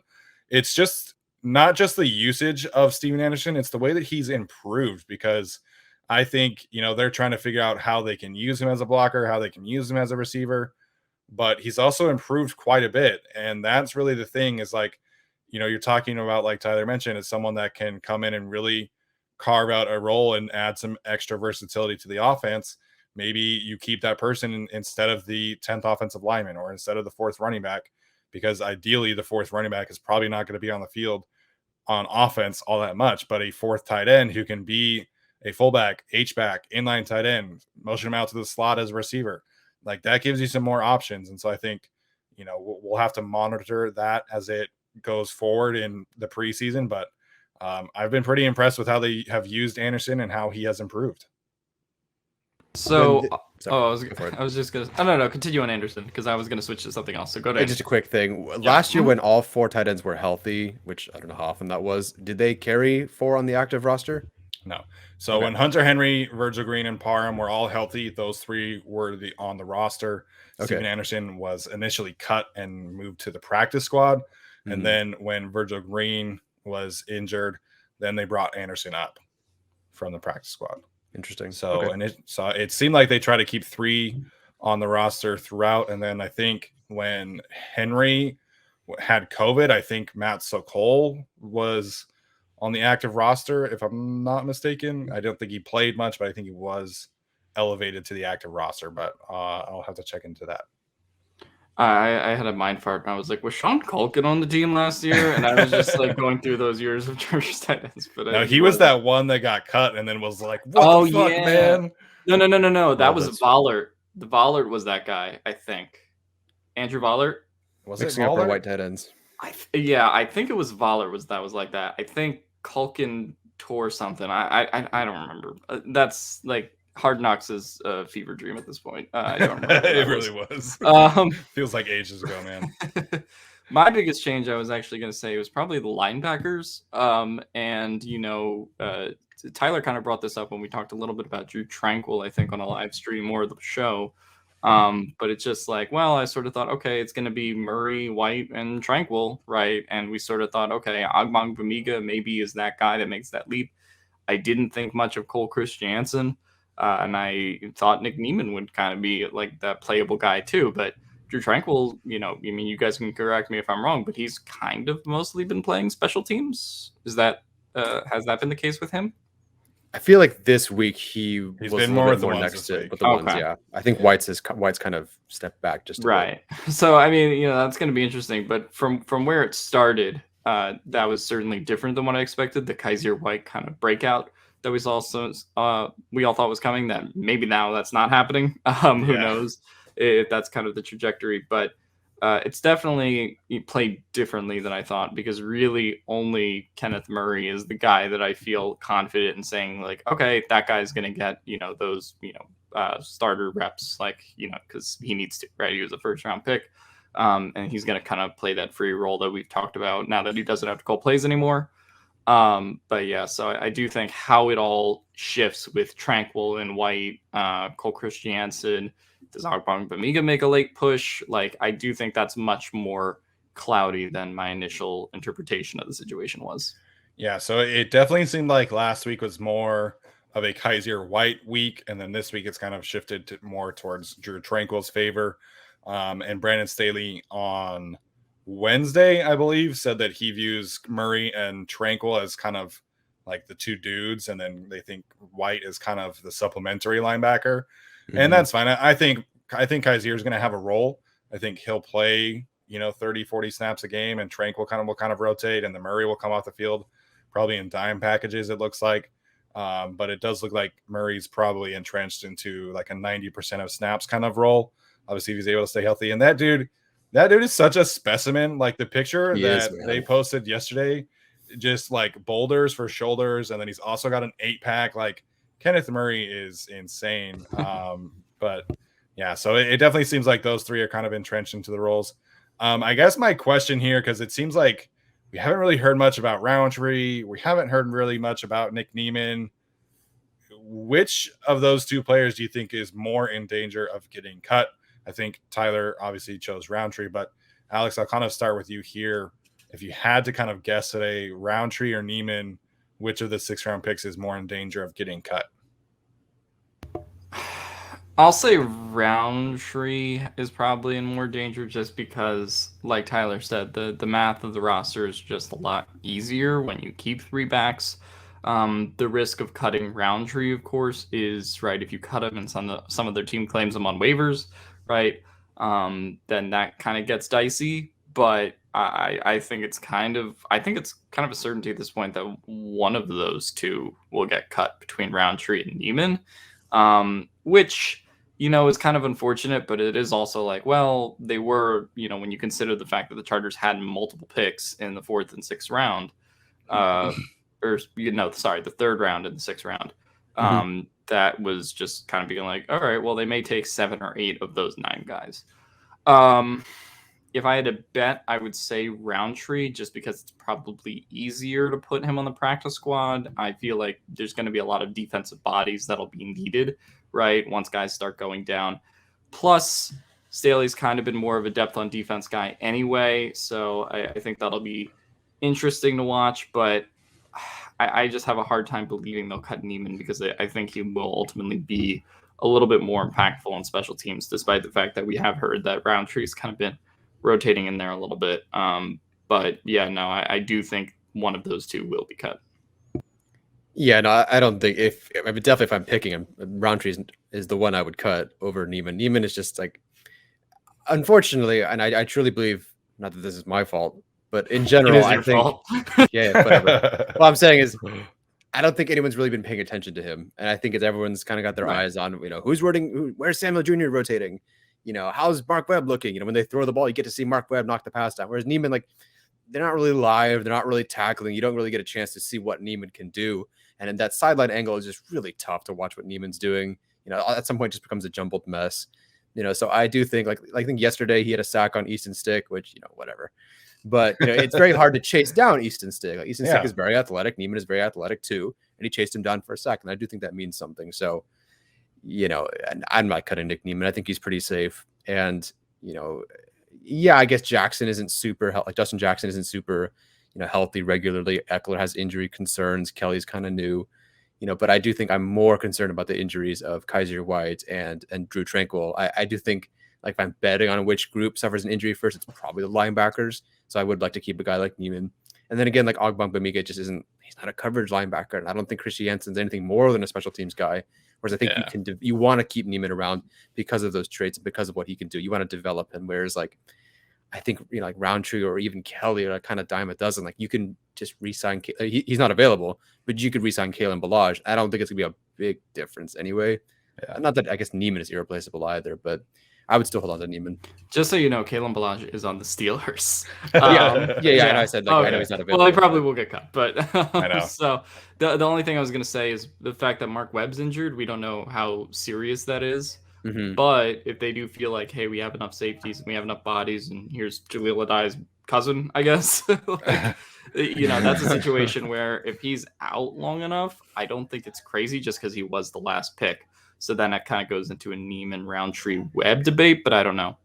it's just not just the usage of Steven Anderson. It's the way that he's improved, because I think, they're trying to figure out how they can use him as a blocker, how they can use him as a receiver. But he's also improved quite a bit. And that's really the thing is like, you're talking about, like Tyler mentioned, is someone that can come in and really carve out a role and add some extra versatility to the offense. Maybe you keep that person instead of the 10th offensive lineman or instead of the 4th running back, because ideally the 4th running back is probably not going to be on the field on offense all that much, but a 4th tight end who can be a fullback, H-back, inline tight end, motion him out to the slot as a receiver. Like that gives you some more options. And so I think, we'll have to monitor that as it goes forward in the preseason. But I've been pretty impressed with how they have used Anderson and how he has improved. So, I was just going to, no, continue on Anderson because I was going to switch to something else. So go ahead. Just a quick thing. Last year when all 4 tight ends were healthy, which I don't know how often that was, did they carry 4 on the active roster? No. So when Hunter Henry, Virgil Green, and Parham were all healthy, those 3 were on the roster. Steven Anderson was initially cut and moved to the practice squad. And then when Virgil Green was injured, then they brought Anderson up from the practice squad. Interesting. So it seemed like they tried to keep 3 on the roster throughout. And then I think when Henry had COVID, I think Matt Sokol was on the active roster, if I'm not mistaken. I don't think he played much, but I think he was elevated to the active roster. But I'll have to check into that. I had a mind fart, and I was like, was Sean Culkin on the team last year? And I was just like going through those years of Chargers tight ends. But no, he was that one that got cut and then was like, what the fuck, man? No. That was Vollert. The Vollert was that guy, I think. Andrew Vollert? Was it mixing up our white tight ends? I think it was Vollert was like that. I think Culkin tore something. I don't remember. That's like Hard Knocks is a fever dream at this point. I don't remember. It really was. Feels like ages ago, man. My biggest change, I was actually going to say, was probably the linebackers. And Tyler kind of brought this up when we talked a little bit about Drew Tranquil, I think, on a live stream or the show. But it's just like, well, I sort of thought, okay, it's going to be Murray, White, and Tranquil, right? And we sort of thought, okay, Ogbongbemiga maybe is that guy that makes that leap. I didn't think much of Cole Christiansen. And I thought Nick Niemann would kind of be like that playable guy too. But Drew Tranquil, you guys can correct me if I'm wrong, but he's kind of mostly been playing special teams. Has that been the case with him? I feel like this week he's was been a more little with bit more the next to week. with the ones. Yeah, I think White's kind of stepped back just a right. bit. So that's going to be interesting. But from where it started, that was certainly different than what I expected. The Kaiser White kind of breakout that we saw, we all thought was coming. That maybe now that's not happening. Who knows if that's kind of the trajectory, but it's definitely played differently than I thought, because really only Kenneth Murray is the guy that I feel confident in saying like, okay, that guy's going to get, those, starter reps, like, because he needs to, right? He was a 1st-round pick. And he's going to kind of play that free role that we've talked about now that he doesn't have to call plays anymore. But yeah, so I do think how it all shifts with Tranquil and White, Cole Christiansen, does Ogbongbemiga make a late push? Like, I do think that's much more cloudy than my initial interpretation of the situation was. Yeah, so it definitely seemed like last week was more of a Kaiser White week, and then this week it's kind of shifted to more towards Drew Tranquil's favor. And Brandon Staley on Wednesday, I believe, said that he views Murray and Tranquil as kind of like the two dudes, and then they think White is kind of the supplementary linebacker, and that's fine. I think Kaiser is going to have a role. I think he'll play 30, 40 snaps a game, and Tranquil will kind of rotate, and the Murray will come off the field probably in dime packages, it looks like. But it does look like Murray's probably entrenched into like a 90% of snaps kind of role. Obviously, if he's able to stay healthy. And that dude is such a specimen. Like the picture they posted yesterday, just like boulders for shoulders. And then he's also got an 8-pack. Like Kenneth Murray is insane. But yeah, so it definitely seems like those three are kind of entrenched into the roles. I guess my question here, because it seems like we haven't really heard much about Rountree. We haven't heard really much about Nick Niemann. Which of those two players do you think is more in danger of getting cut? I think Tyler obviously chose Rountree, but Alex, I'll kind of start with you here. If you had to kind of guess today, Rountree or Niemann, which of the 6th-round picks is more in danger of getting cut? I'll say Rountree is probably in more danger just because, like Tyler said, the math of the roster is just a lot easier when you keep 3 backs. The risk of cutting Rountree, of course, is right. If you cut him and some of their team claims him on waivers, right, then that kind of gets dicey. But I think it's kind of a certainty at this point that one of those two will get cut between Rountree and Niemann, which is kind of unfortunate, but it is also like, well, they were, when you consider the fact that the Chargers had multiple picks in the 4th and 6th round, the 3rd round and the 6th round, that was just kind of being like, all right, well, they may take 7 or 8 of those 9 guys. If I had to bet, I would say Rountree, just because it's probably easier to put him on the practice squad. I feel like there's going to be a lot of defensive bodies that'll be needed, right, once guys start going down. Plus, Staley's kind of been more of a depth on defense guy anyway, so I think that'll be interesting to watch, but I just have a hard time believing they'll cut Niemann because I think he will ultimately be a little bit more impactful on special teams, despite the fact that we have heard that Rountree's kind of been rotating in there a little bit. But yeah, no, I do think one of those two will be cut. Yeah, no, I don't think definitely if I'm picking him, Rountree is the one I would cut over Niemann. Niemann is just like, unfortunately, and I truly believe, not that this is my fault, but in general, I think, yeah, whatever. What I'm saying is, I don't think anyone's really been paying attention to him, and I think everyone's kind of got their eyes on, where's Samuel Jr. rotating, how's Mark Webb looking? When they throw the ball, you get to see Mark Webb knock the pass down. Whereas Niemann, like, they're not really live, they're not really tackling. You don't really get a chance to see what Niemann can do, and in that sideline angle is just really tough to watch what Niemann's doing. At some point, it just becomes a jumbled mess. So I do think, I think yesterday he had a sack on Easton Stick, which whatever. But it's very hard to chase down Easton Stick. Like, Easton Stick is very athletic. Niemann is very athletic too, and he chased him down for a sack. And I do think that means something. So, and I'm not cutting Nick Niemann. I think he's pretty safe. And I guess Jackson isn't super like Justin Jackson isn't super healthy regularly. Eckler has injury concerns. Kelly's kind of new. But I do think I'm more concerned about the injuries of Kaiser White and Drew Tranquil. I do think, like, if I'm betting on which group suffers an injury first, it's probably the linebackers. So I would like to keep a guy like Niemann. And then again, like, Ogbongbemiga just he's not a coverage linebacker. And I don't think Chris Jensen's anything more than a special teams guy. Whereas I think you want to keep Niemann around because of those traits, because of what he can do. You want to develop him. Whereas, like, I think, like Rountree or even Kelly are kind of dime a dozen. Like, you can just re-sign. He's not available, but you could re-sign Kalen Ballage. I don't think it's going to be a big difference anyway. Yeah. Not that I guess Niemann is irreplaceable either, but I would still hold on to Niemann. Just so you know, Kalen Ballage is on the Steelers. Yeah. I said, I know he's not available. Well, he probably will get cut, but I know. So the only thing I was going to say is the fact that Mark Webb's injured. We don't know how serious that is. Mm-hmm. But if they do feel like, hey, we have enough safeties and we have enough bodies, and here's Jaleel Adai's cousin, I guess, that's a situation where if he's out long enough, I don't think it's crazy just because he was the last pick. So then it kind of goes into a Niemann Rountree Webb debate, but I don't know.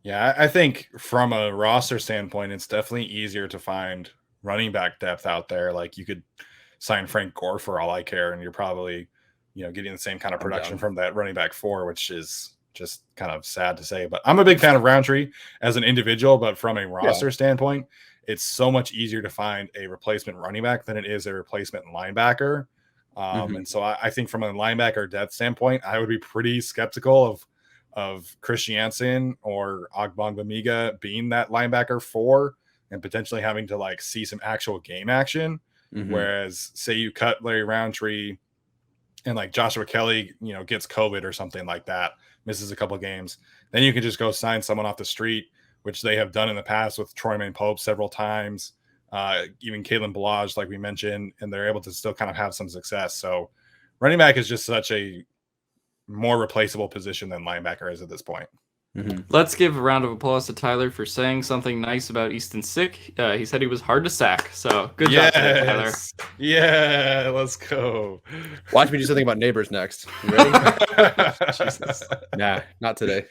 Yeah, I think from a roster standpoint, it's definitely easier to find running back depth out there. Like you could sign Frank Gore for all I care, and you're probably, getting the same kind of I'm production down. from that running back four, which is just kind of sad to say. But I'm a big fan of Rountree as an individual, but from a roster standpoint, it's so much easier to find a replacement running back than it is a replacement linebacker. And so I think from a linebacker depth standpoint, I would be pretty skeptical of Christiansen or Agbogbamiga being that linebacker four and potentially having to like see some actual game action. Whereas say you cut Larry Rountree and like Joshua Kelly, gets COVID or something like that, misses a couple of games, then you can just go sign someone off the street, which they have done in the past with Troyman Pope several times, even Kalen Balaj, like we mentioned, and they're able to still kind of have some success. So running back is just such a more replaceable position than linebacker is at this point. Let's give a round of applause to Tyler for saying something nice about Easton Sick. He said he was hard to sack. So good job today, Tyler. Yeah, let's go. Watch me do something about neighbors next. You ready? Jesus. Nah, not today.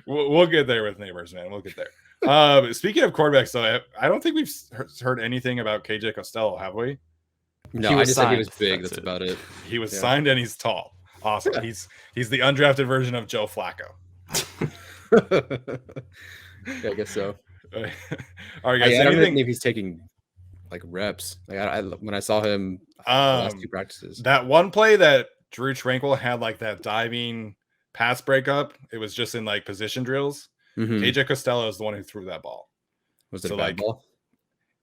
We'll get there with neighbors, man. We'll get there. Speaking of quarterbacks, though, I don't think we've heard anything about KJ Costello, have we? No, I just said he was big. That's about it. He was signed and he's tall. Awesome. He's the undrafted version of Joe Flacco. Yeah, I guess so. All right, guys. I don't think he's taking like reps. Like when I saw him the last two practices, that one play that Drew Tranquil had like that diving pass breakup, it was just in like position drills. KJ Costello is the one who threw that ball. Was it a bad ball?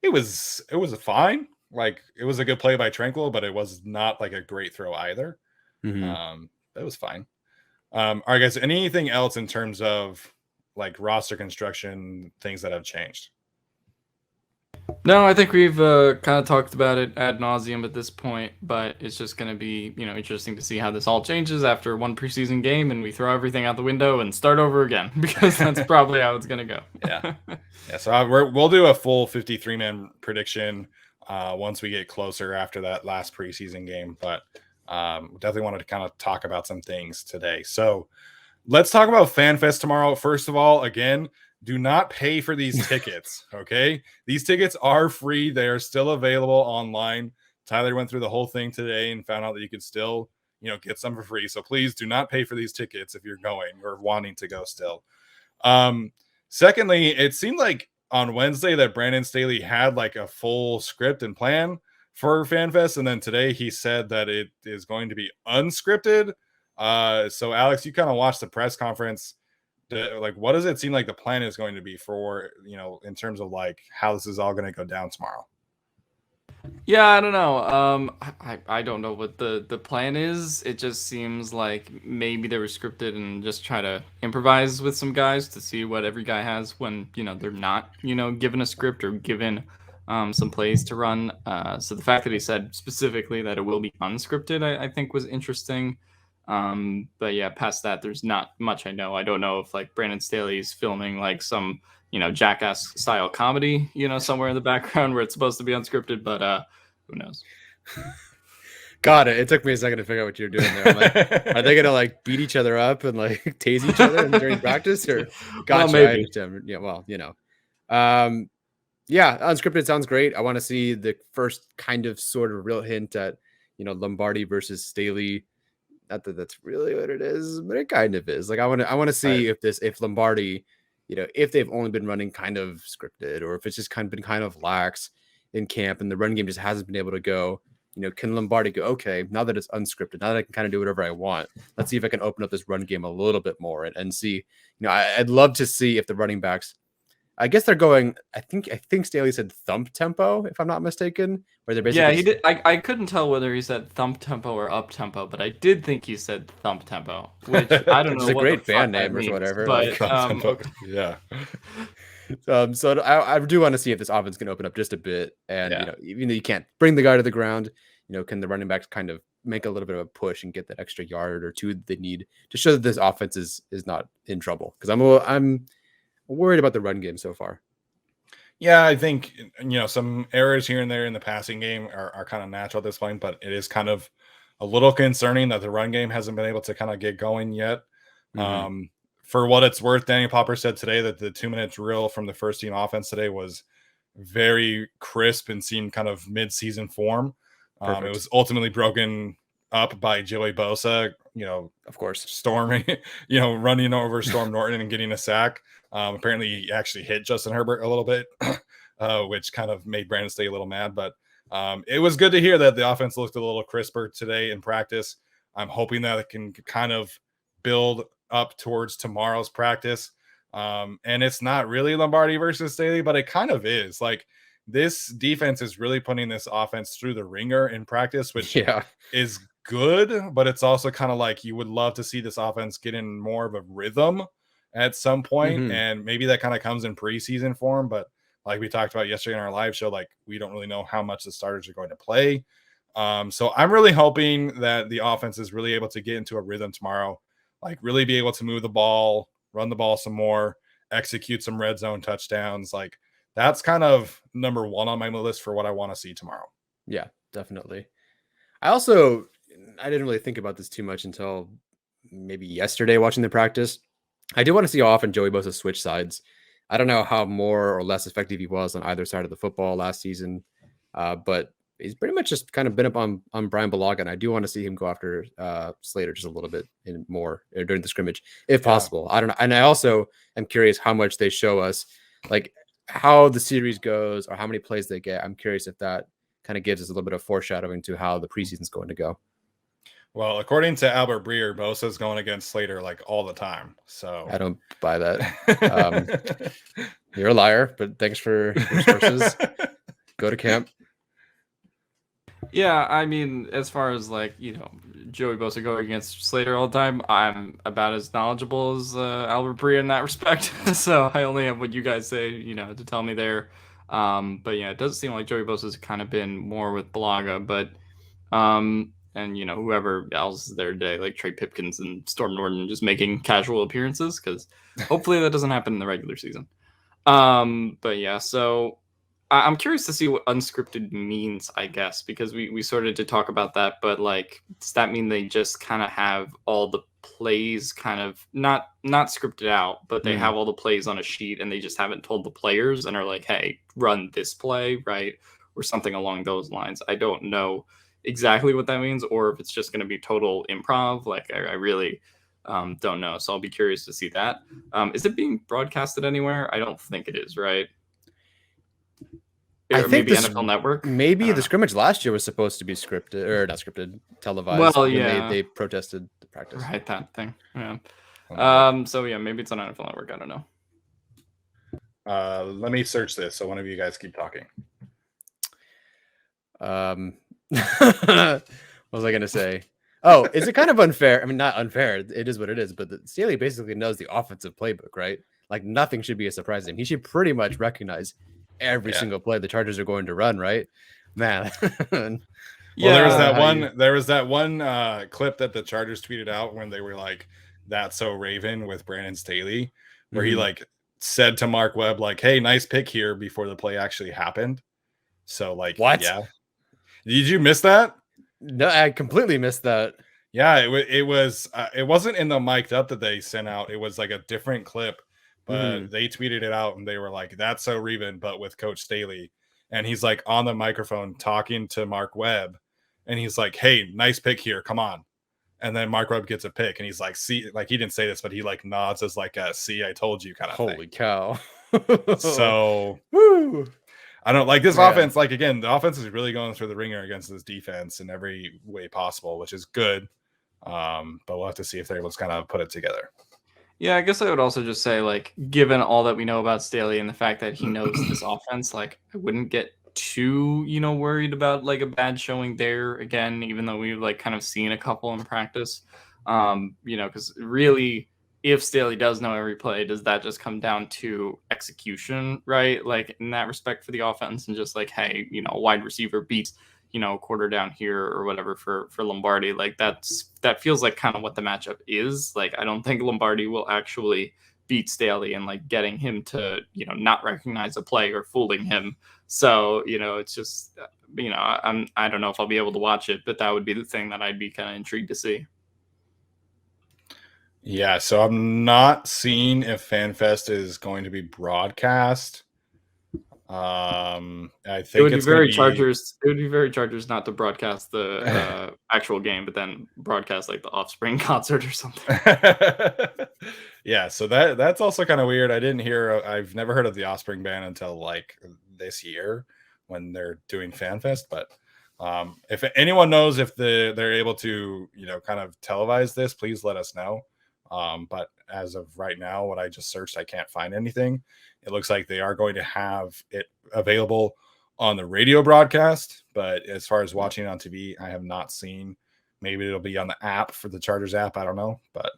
It was fine. Like it was a good play by Tranquil, but it was not like a great throw either. That was fine. All right, guys. Anything else in terms of like roster construction, things that have changed? No, I think we've kind of talked about it ad nauseum at this point, but it's just going to be, interesting to see how this all changes after one preseason game and we throw everything out the window and start over again, because that's probably how it's going to go. Yeah. So we'll do a full 53-man prediction once we get closer after that last preseason game, but definitely wanted to kind of talk about some things today. So let's talk about FanFest tomorrow. First of all, again, do not pay for these tickets, okay? These tickets are free. They are still available online. Tyler went through the whole thing today and found out that you could still, get some for free. So please do not pay for these tickets if you're going or wanting to go still. Secondly, it seemed like on Wednesday that Brandon Staley had like a full script and plan for FanFest, and then today he said that it is going to be unscripted. So Alex, you kind of watched the press conference. Like, what does it seem like the plan is going to be for, in terms of like how this is all going to go down tomorrow? Yeah, I don't know. I don't know what the plan is. It just seems like maybe they were scripted and just try to improvise with some guys to see what every guy has when, they're not, given a script or given some plays to run. So the fact that he said specifically that it will be unscripted, I think was interesting. But yeah, past that, there's not much I know. I don't know if like Brandon Staley is filming like some, Jackass style comedy, somewhere in the background where it's supposed to be unscripted, but who knows? Got it. It took me a second to figure out what you're doing there. I'm like, are they gonna like beat each other up and like tase each other during practice? Or gotcha, well, I understand. Yeah, well, yeah, unscripted sounds great. I want to see the first kind of sort of real hint at, Lombardi versus Staley. Not that that's really what it is, but it kind of is. Like I want to see if Lombardi, if they've only been running kind of scripted or if it's just been kind of lax in camp and the run game just hasn't been able to go. Can Lombardi go, okay, now that it's unscripted, now that I can kind of do whatever I want, let's see if I can open up this run game a little bit more and see, I'd love to see if the running backs, I guess they're going, I think Staley said thump tempo, if I'm not mistaken, where they're basically. Yeah, he did. I couldn't tell whether he said thump tempo or up tempo, but I did think he said thump tempo, which I don't know. It's a what great the band fuck name that or whatever. But okay. Yeah. So I do want to see if this offense can open up just a bit, and even though you can't bring the guy to the ground, can the running backs kind of make a little bit of a push and get that extra yard or two that they need to show that this offense is not in trouble? Because I'm worried about the run game so far. Yeah, I think, some errors here and there in the passing game are kind of natural at this point, but it is kind of a little concerning that the run game hasn't been able to kind of get going yet. for what it's worth, Danny Popper said today that the 2-minute drill from the first team offense today was very crisp and seemed kind of mid-season form. It was ultimately broken up by Joey Bosa, of course, storming, running over Storm Norton and getting a sack. Apparently he actually hit Justin Herbert a little bit, which kind of made Brandon Staley a little mad, but it was good to hear that the offense looked a little crisper today in practice. I'm hoping that it can kind of build up towards tomorrow's practice. And it's not really Lombardi versus Staley, but it kind of is. Like, this defense is really putting this offense through the ringer in practice, which is good, but it's also kind of like you would love to see this offense get in more of a rhythm at some point, and maybe that kind of comes in preseason form. But like we talked about yesterday in our live show, like, we don't really know how much the starters are going to play. So I'm really hoping that the offense is really able to get into a rhythm tomorrow, like really be able to move the ball, run the ball some more, execute some red zone touchdowns. Like, that's kind of number one on my list for what I want to see tomorrow. Yeah, definitely. I didn't really think about this too much until maybe yesterday watching the practice. I do want to see how often Joey Bosa switch sides. I don't know how more or less effective he was on either side of the football last season, but he's pretty much just kind of been up on Brian Bulaga, and I do want to see him go after Slater just a little bit more during the scrimmage, if possible. I don't know. And I also am curious how much they show us, like how the series goes or how many plays they get. I'm curious if that kind of gives us a little bit of foreshadowing to how the preseason is going to go. Well, according to Albert Breer, Bosa's going against Slater like all the time. So I don't buy that. You're a liar, but thanks for your sources. Go to camp. Yeah, I mean, as far as like, Joey Bosa going against Slater all the time, I'm about as knowledgeable as Albert Breer in that respect. So I only have what you guys say, to tell me there. But yeah, it does seem like Joey Bosa's kind of been more with Bulaga, but and whoever else is there today, like Trey Pipkins and Storm Norton, just making casual appearances, because hopefully that doesn't happen in the regular season. But yeah, so I'm curious to see what unscripted means, I guess, because we started to talk about that, but like, does that mean they just kind of have all the plays kind of not scripted out, but they have all the plays on a sheet and they just haven't told the players and are like, hey, run this play, right? Or something along those lines. I don't know exactly what that means, or if it's just going to be total improv. Like, I really don't know. So I'll be curious to see that. Is it being broadcasted anywhere? I don't think it is, right? I think maybe NFL Network. Maybe the scrimmage last year was supposed to be scripted, or not scripted, televised. Well, yeah, they protested the practice. Right, that thing. Yeah. So yeah, maybe it's on NFL Network. I don't know. Let me search this. So one of you guys keep talking. What was I gonna say? Oh, is it kind of unfair? I mean, not unfair. It is what it is. But Staley basically knows the offensive playbook, right? Like, nothing should be a surprise to him. He should pretty much recognize every single play the Chargers are going to run, right? Man. Well, there was that one clip that the Chargers tweeted out when they were like, "That's so Raven" with Brandon Staley, where he like said to Mark Webb, like, "Hey, nice pick here," before the play actually happened. So like, what? Yeah. Did you miss that? No, I completely missed that. Yeah, it wasn't in the mic'd up that they sent out. It was like a different clip, but they tweeted it out and they were like, "That's so Reven," but with Coach Staley. And he's like on the microphone talking to Mark Webb, and he's like, "Hey, nice pick here, come on." And then Mark Webb gets a pick, and he's like, "See," like, he didn't say this, but he like nods as like a "See, I told you" kind of Holy thing. cow. So woo. I don't like this offense. Like, again, the offense is really going through the ringer against this defense in every way possible, which is good. But we'll have to see if they're able to kind of put it together. Yeah, I guess I would also just say, like, given all that we know about Staley and the fact that he knows this offense, like, I wouldn't get too, worried about like a bad showing there again, even though we've like kind of seen a couple in practice. Because really, if Staley does know every play, does that just come down to execution, right? Like, in that respect for the offense, and just like, hey, a wide receiver beats, a quarter down here or whatever for Lombardi. Like, that feels like kind of what the matchup is. Like, I don't think Lombardi will actually beat Staley and like getting him to, not recognize a play or fooling him. So, it's just, I don't know if I'll be able to watch it, but that would be the thing that I'd be kind of intrigued to see. Yeah, so I'm not seeing if FanFest is going to be broadcast. I It think would be it's going to very be Chargers. It would be very Chargers not to broadcast the actual game, but then broadcast like the Offspring concert or something. yeah, so that's also kind of weird. I've never heard of the Offspring band until like this year when they're doing FanFest. But if anyone knows if they're able to, kind of televise this, please let us know. But as of right now, what I just searched, I can't find anything. It looks like they are going to have it available on the radio broadcast, but as far as watching it on TV, I have not seen. Maybe it'll be on the app for the Chargers app. I don't know, but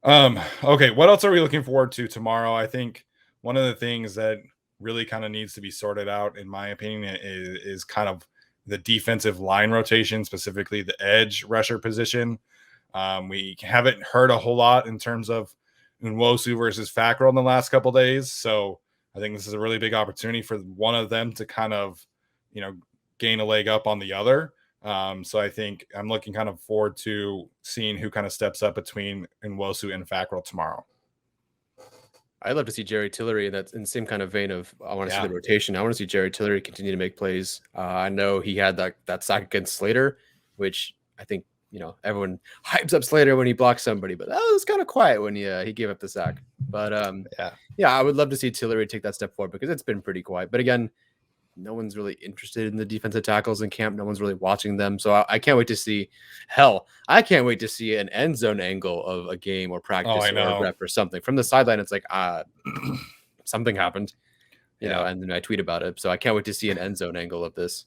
yeah. Okay, what else are we looking forward to tomorrow? I think one of the things that really kind of needs to be sorted out, in my opinion, is kind of the defensive line rotation, specifically the edge rusher position. We haven't heard a whole lot in terms of Nwosu versus Fackrell in the last couple days, so I think this is a really big opportunity for one of them to kind of, gain a leg up on the other. So I think I'm looking kind of forward to seeing who kind of steps up between Nwosu and Fackrell tomorrow. I'd love to see Jerry Tillery. That's in the same kind of vein of I want to see Yeah. the rotation. I want to see Jerry Tillery continue to make plays. I know he had that sack against Slater, which I think everyone hypes up Slater when he blocks somebody, but that was kind of quiet when he gave up the sack. But yeah, I would love to see Tillery take that step forward because it's been pretty quiet. But again, no one's really interested in the defensive tackles in camp. No one's really watching them. So I can't wait to see. Hell, I can't wait to see an end zone angle of a game or practice or a rep or something from the sideline. It's like something happened, you know, and then I tweet about it. So I can't wait to see an end zone angle of this.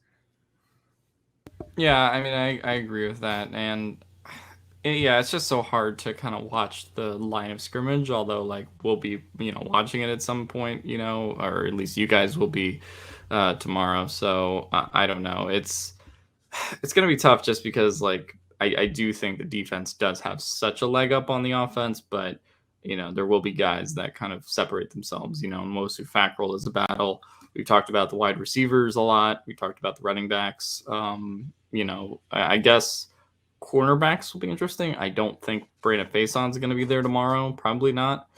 Yeah, I mean, I agree with that, and it's just so hard to kind of watch the line of scrimmage. Although, like, we'll be watching it at some point, or at least you guys will be tomorrow. So I don't know. It's gonna be tough just because like I do think the defense does have such a leg up on the offense, but there will be guys that kind of separate themselves. Mosu Fackrell is a battle. We've talked about the wide receivers a lot. We talked about the running backs. I guess cornerbacks will be interesting. I don't think Brandon Faison's going to be there tomorrow. Probably not.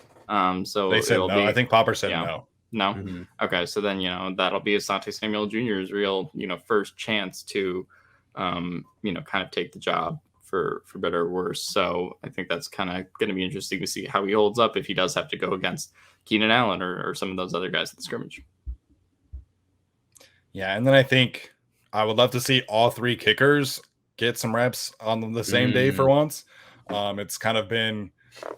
So they said no. I think Popper said no. No. Mm-hmm. Okay. So then, that'll be Asante Samuel Jr.'s real, first chance to, kind of take the job for better or worse. So I think that's kind of going to be interesting to see how he holds up if he does have to go against Keenan Allen or some of those other guys at the scrimmage. Yeah. And then I think I would love to see all three kickers get some reps on the same day for once. It's kind of been,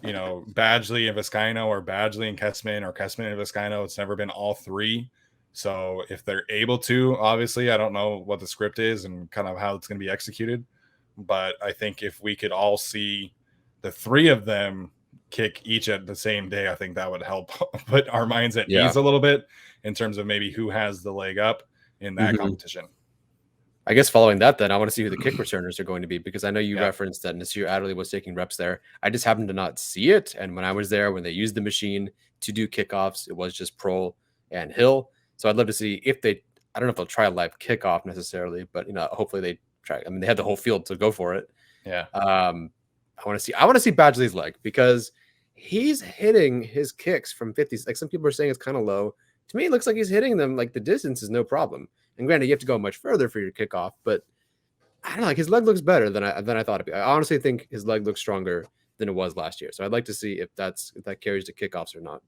Badgley and Vizcaino or Badgley and Kessman or Kessman and Vizcaino. It's never been all three. So if they're able to, obviously, I don't know what the script is and kind of how it's going to be executed. But I think if we could all see the three of them kick each at the same day, I think that would help put our minds at ease a little bit in terms of maybe who has the leg up in that competition. I guess following that, then I want to see who the kick returners are going to be, because I know you referenced that Nasir Adderley was taking reps there. I just happened to not see it. And when I was there, when they used the machine to do kickoffs, it was just Prohl and Hill. So I'd love to see if I don't know if they'll try a live kickoff necessarily, but hopefully they try. I mean, they had the whole field to go for it. Yeah. I want to see Badgley's leg, because he's hitting his kicks from 50s. Like, some people are saying it's kind of low. To me, it looks like he's hitting them. Like, the distance is no problem. And granted, you have to go much further for your kickoff, but I don't know. Like, his leg looks better than I thought it'd be. I honestly think his leg looks stronger than it was last year. So I'd like to see if that carries to kickoffs or not.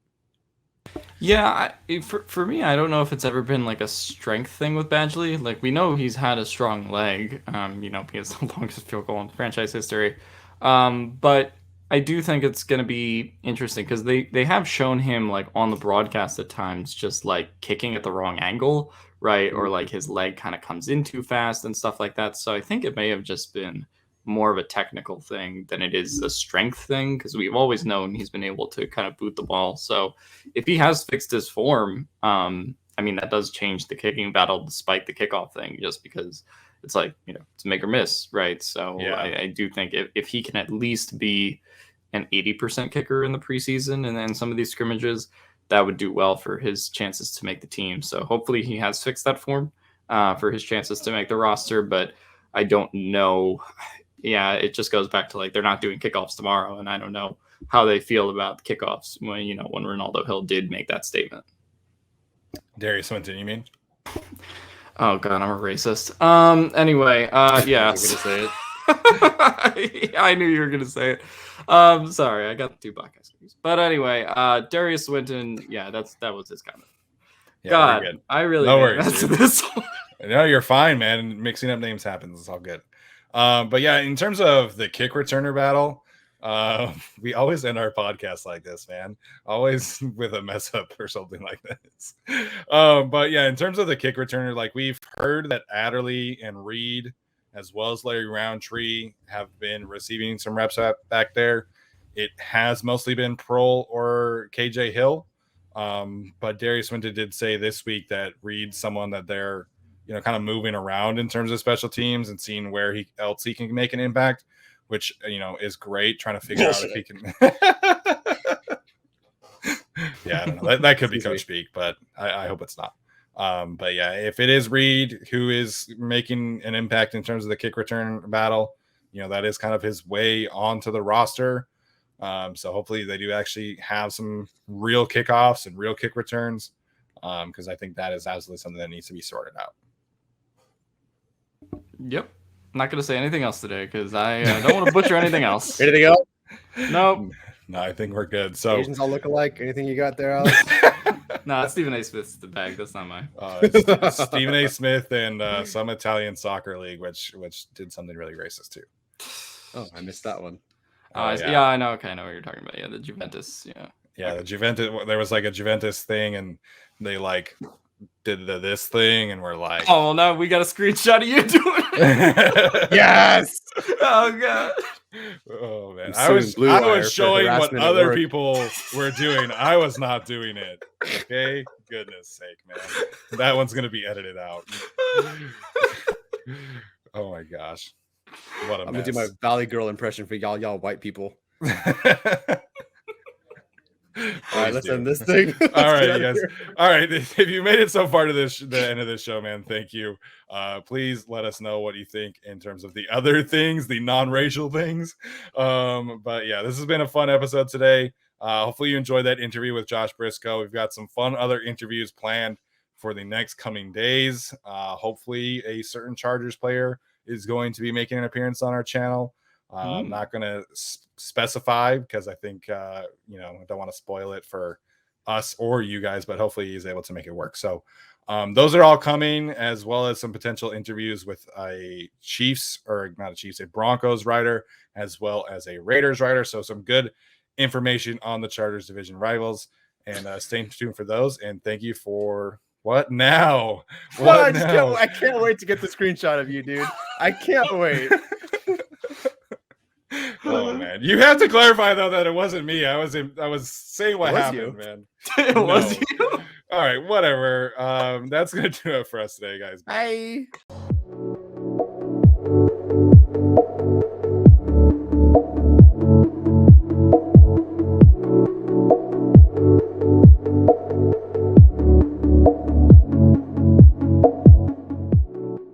Yeah, for me, I don't know if it's ever been like a strength thing with Badgley. Like, we know he's had a strong leg, he has the longest field goal in franchise history. But I do think it's going to be interesting because they have shown him, like, on the broadcast at times just like kicking at the wrong angle, right? Or like his leg kind of comes in too fast and stuff like that. So I think it may have just been more of a technical thing than it is a strength thing, because we've always known he's been able to kind of boot the ball. So if he has fixed his form, that does change the kicking battle despite the kickoff thing, just because it's like, it's make or miss, right? So I do think if he can at least be an 80% kicker in the preseason and then some of these scrimmages, that would do well for his chances to make the team. So hopefully he has fixed that form for his chances to make the roster, but I don't know. yeah, it just goes back to like they're not doing kickoffs tomorrow, and I don't know how they feel about the kickoffs when when Ronaldo Hill did make that statement. Darius Swinton, you mean? Oh god, I'm a racist. Anyway, yes. I'm gonna say it. I knew you were gonna say it. Sorry, I got the two black guys. But anyway, Darius Swinton, yeah, that was his comment. Yeah, God, good. I really No made worries, it dude. to this one. No, you're fine, man. Mixing up names happens. It's all good. But yeah, in terms of the kick returner battle, we always end our podcast like this, man. Always with a mess up or something like this. But yeah, in terms of the kick returner, like we've heard that Adderley and Reed, as well as Larry Rountree, have been receiving some reps back there. It has mostly been Prohl or KJ Hill. But Darius Swinton did say this week that Reed's someone that they're, kind of moving around in terms of special teams and seeing where else he can make an impact, which, is great, trying to figure out if he can. Yeah, I don't know. That could be Coach Speak, but I hope it's not. But yeah, if it is Reed who is making an impact in terms of the kick return battle, that is kind of his way onto the roster. So hopefully they do actually have some real kickoffs and real kick returns, because I think that is absolutely something that needs to be sorted out. Yep. I'm not going to say anything else today because I don't want to butcher anything else. Anything else? Nope. No, I think we're good. So Asians all look alike. Anything you got there, Alex? No, Stephen A. Smith's the bag. That's not mine. It's Stephen A. Smith and some Italian soccer league, which did something really racist too. Oh, I missed that one. Yeah, I know. Okay, I know what you're talking about. Yeah, the Juventus. Yeah, the Juventus. There was like a Juventus thing, and they like did this thing, and we're like, oh well, no, we got a screenshot of you doing it. Yes. Oh god. Oh man, I was showing what other people were doing. I was not doing it. Okay, goodness sake, man, that one's gonna be edited out. Oh my gosh, what a mess. I'm gonna do my Valley Girl impression for y'all white people. All right, let's end this thing. All right, you guys. All right, if you made it so far to the end of this show, man, thank you. Please let us know what you think in terms of the other things, the non-racial things. But yeah, this has been a fun episode today. Hopefully you enjoyed that interview with Josh Briscoe. We've got some fun other interviews planned for the next coming days. Hopefully a certain Chargers player is going to be making an appearance on our channel. I'm not going to specify because I think, I don't want to spoil it for us or you guys, but hopefully he's able to make it work. So those are all coming, as well as some potential interviews with a Broncos writer, as well as a Raiders writer. So some good information on the Chargers division rivals, and stay tuned for those. And thank you for what now? What now? I can't wait to get the screenshot of you, dude. I can't wait. Oh man, you have to clarify though that it wasn't me. I was saying what happened, man. It was you. All right, whatever. That's gonna do it for us today, guys. Bye.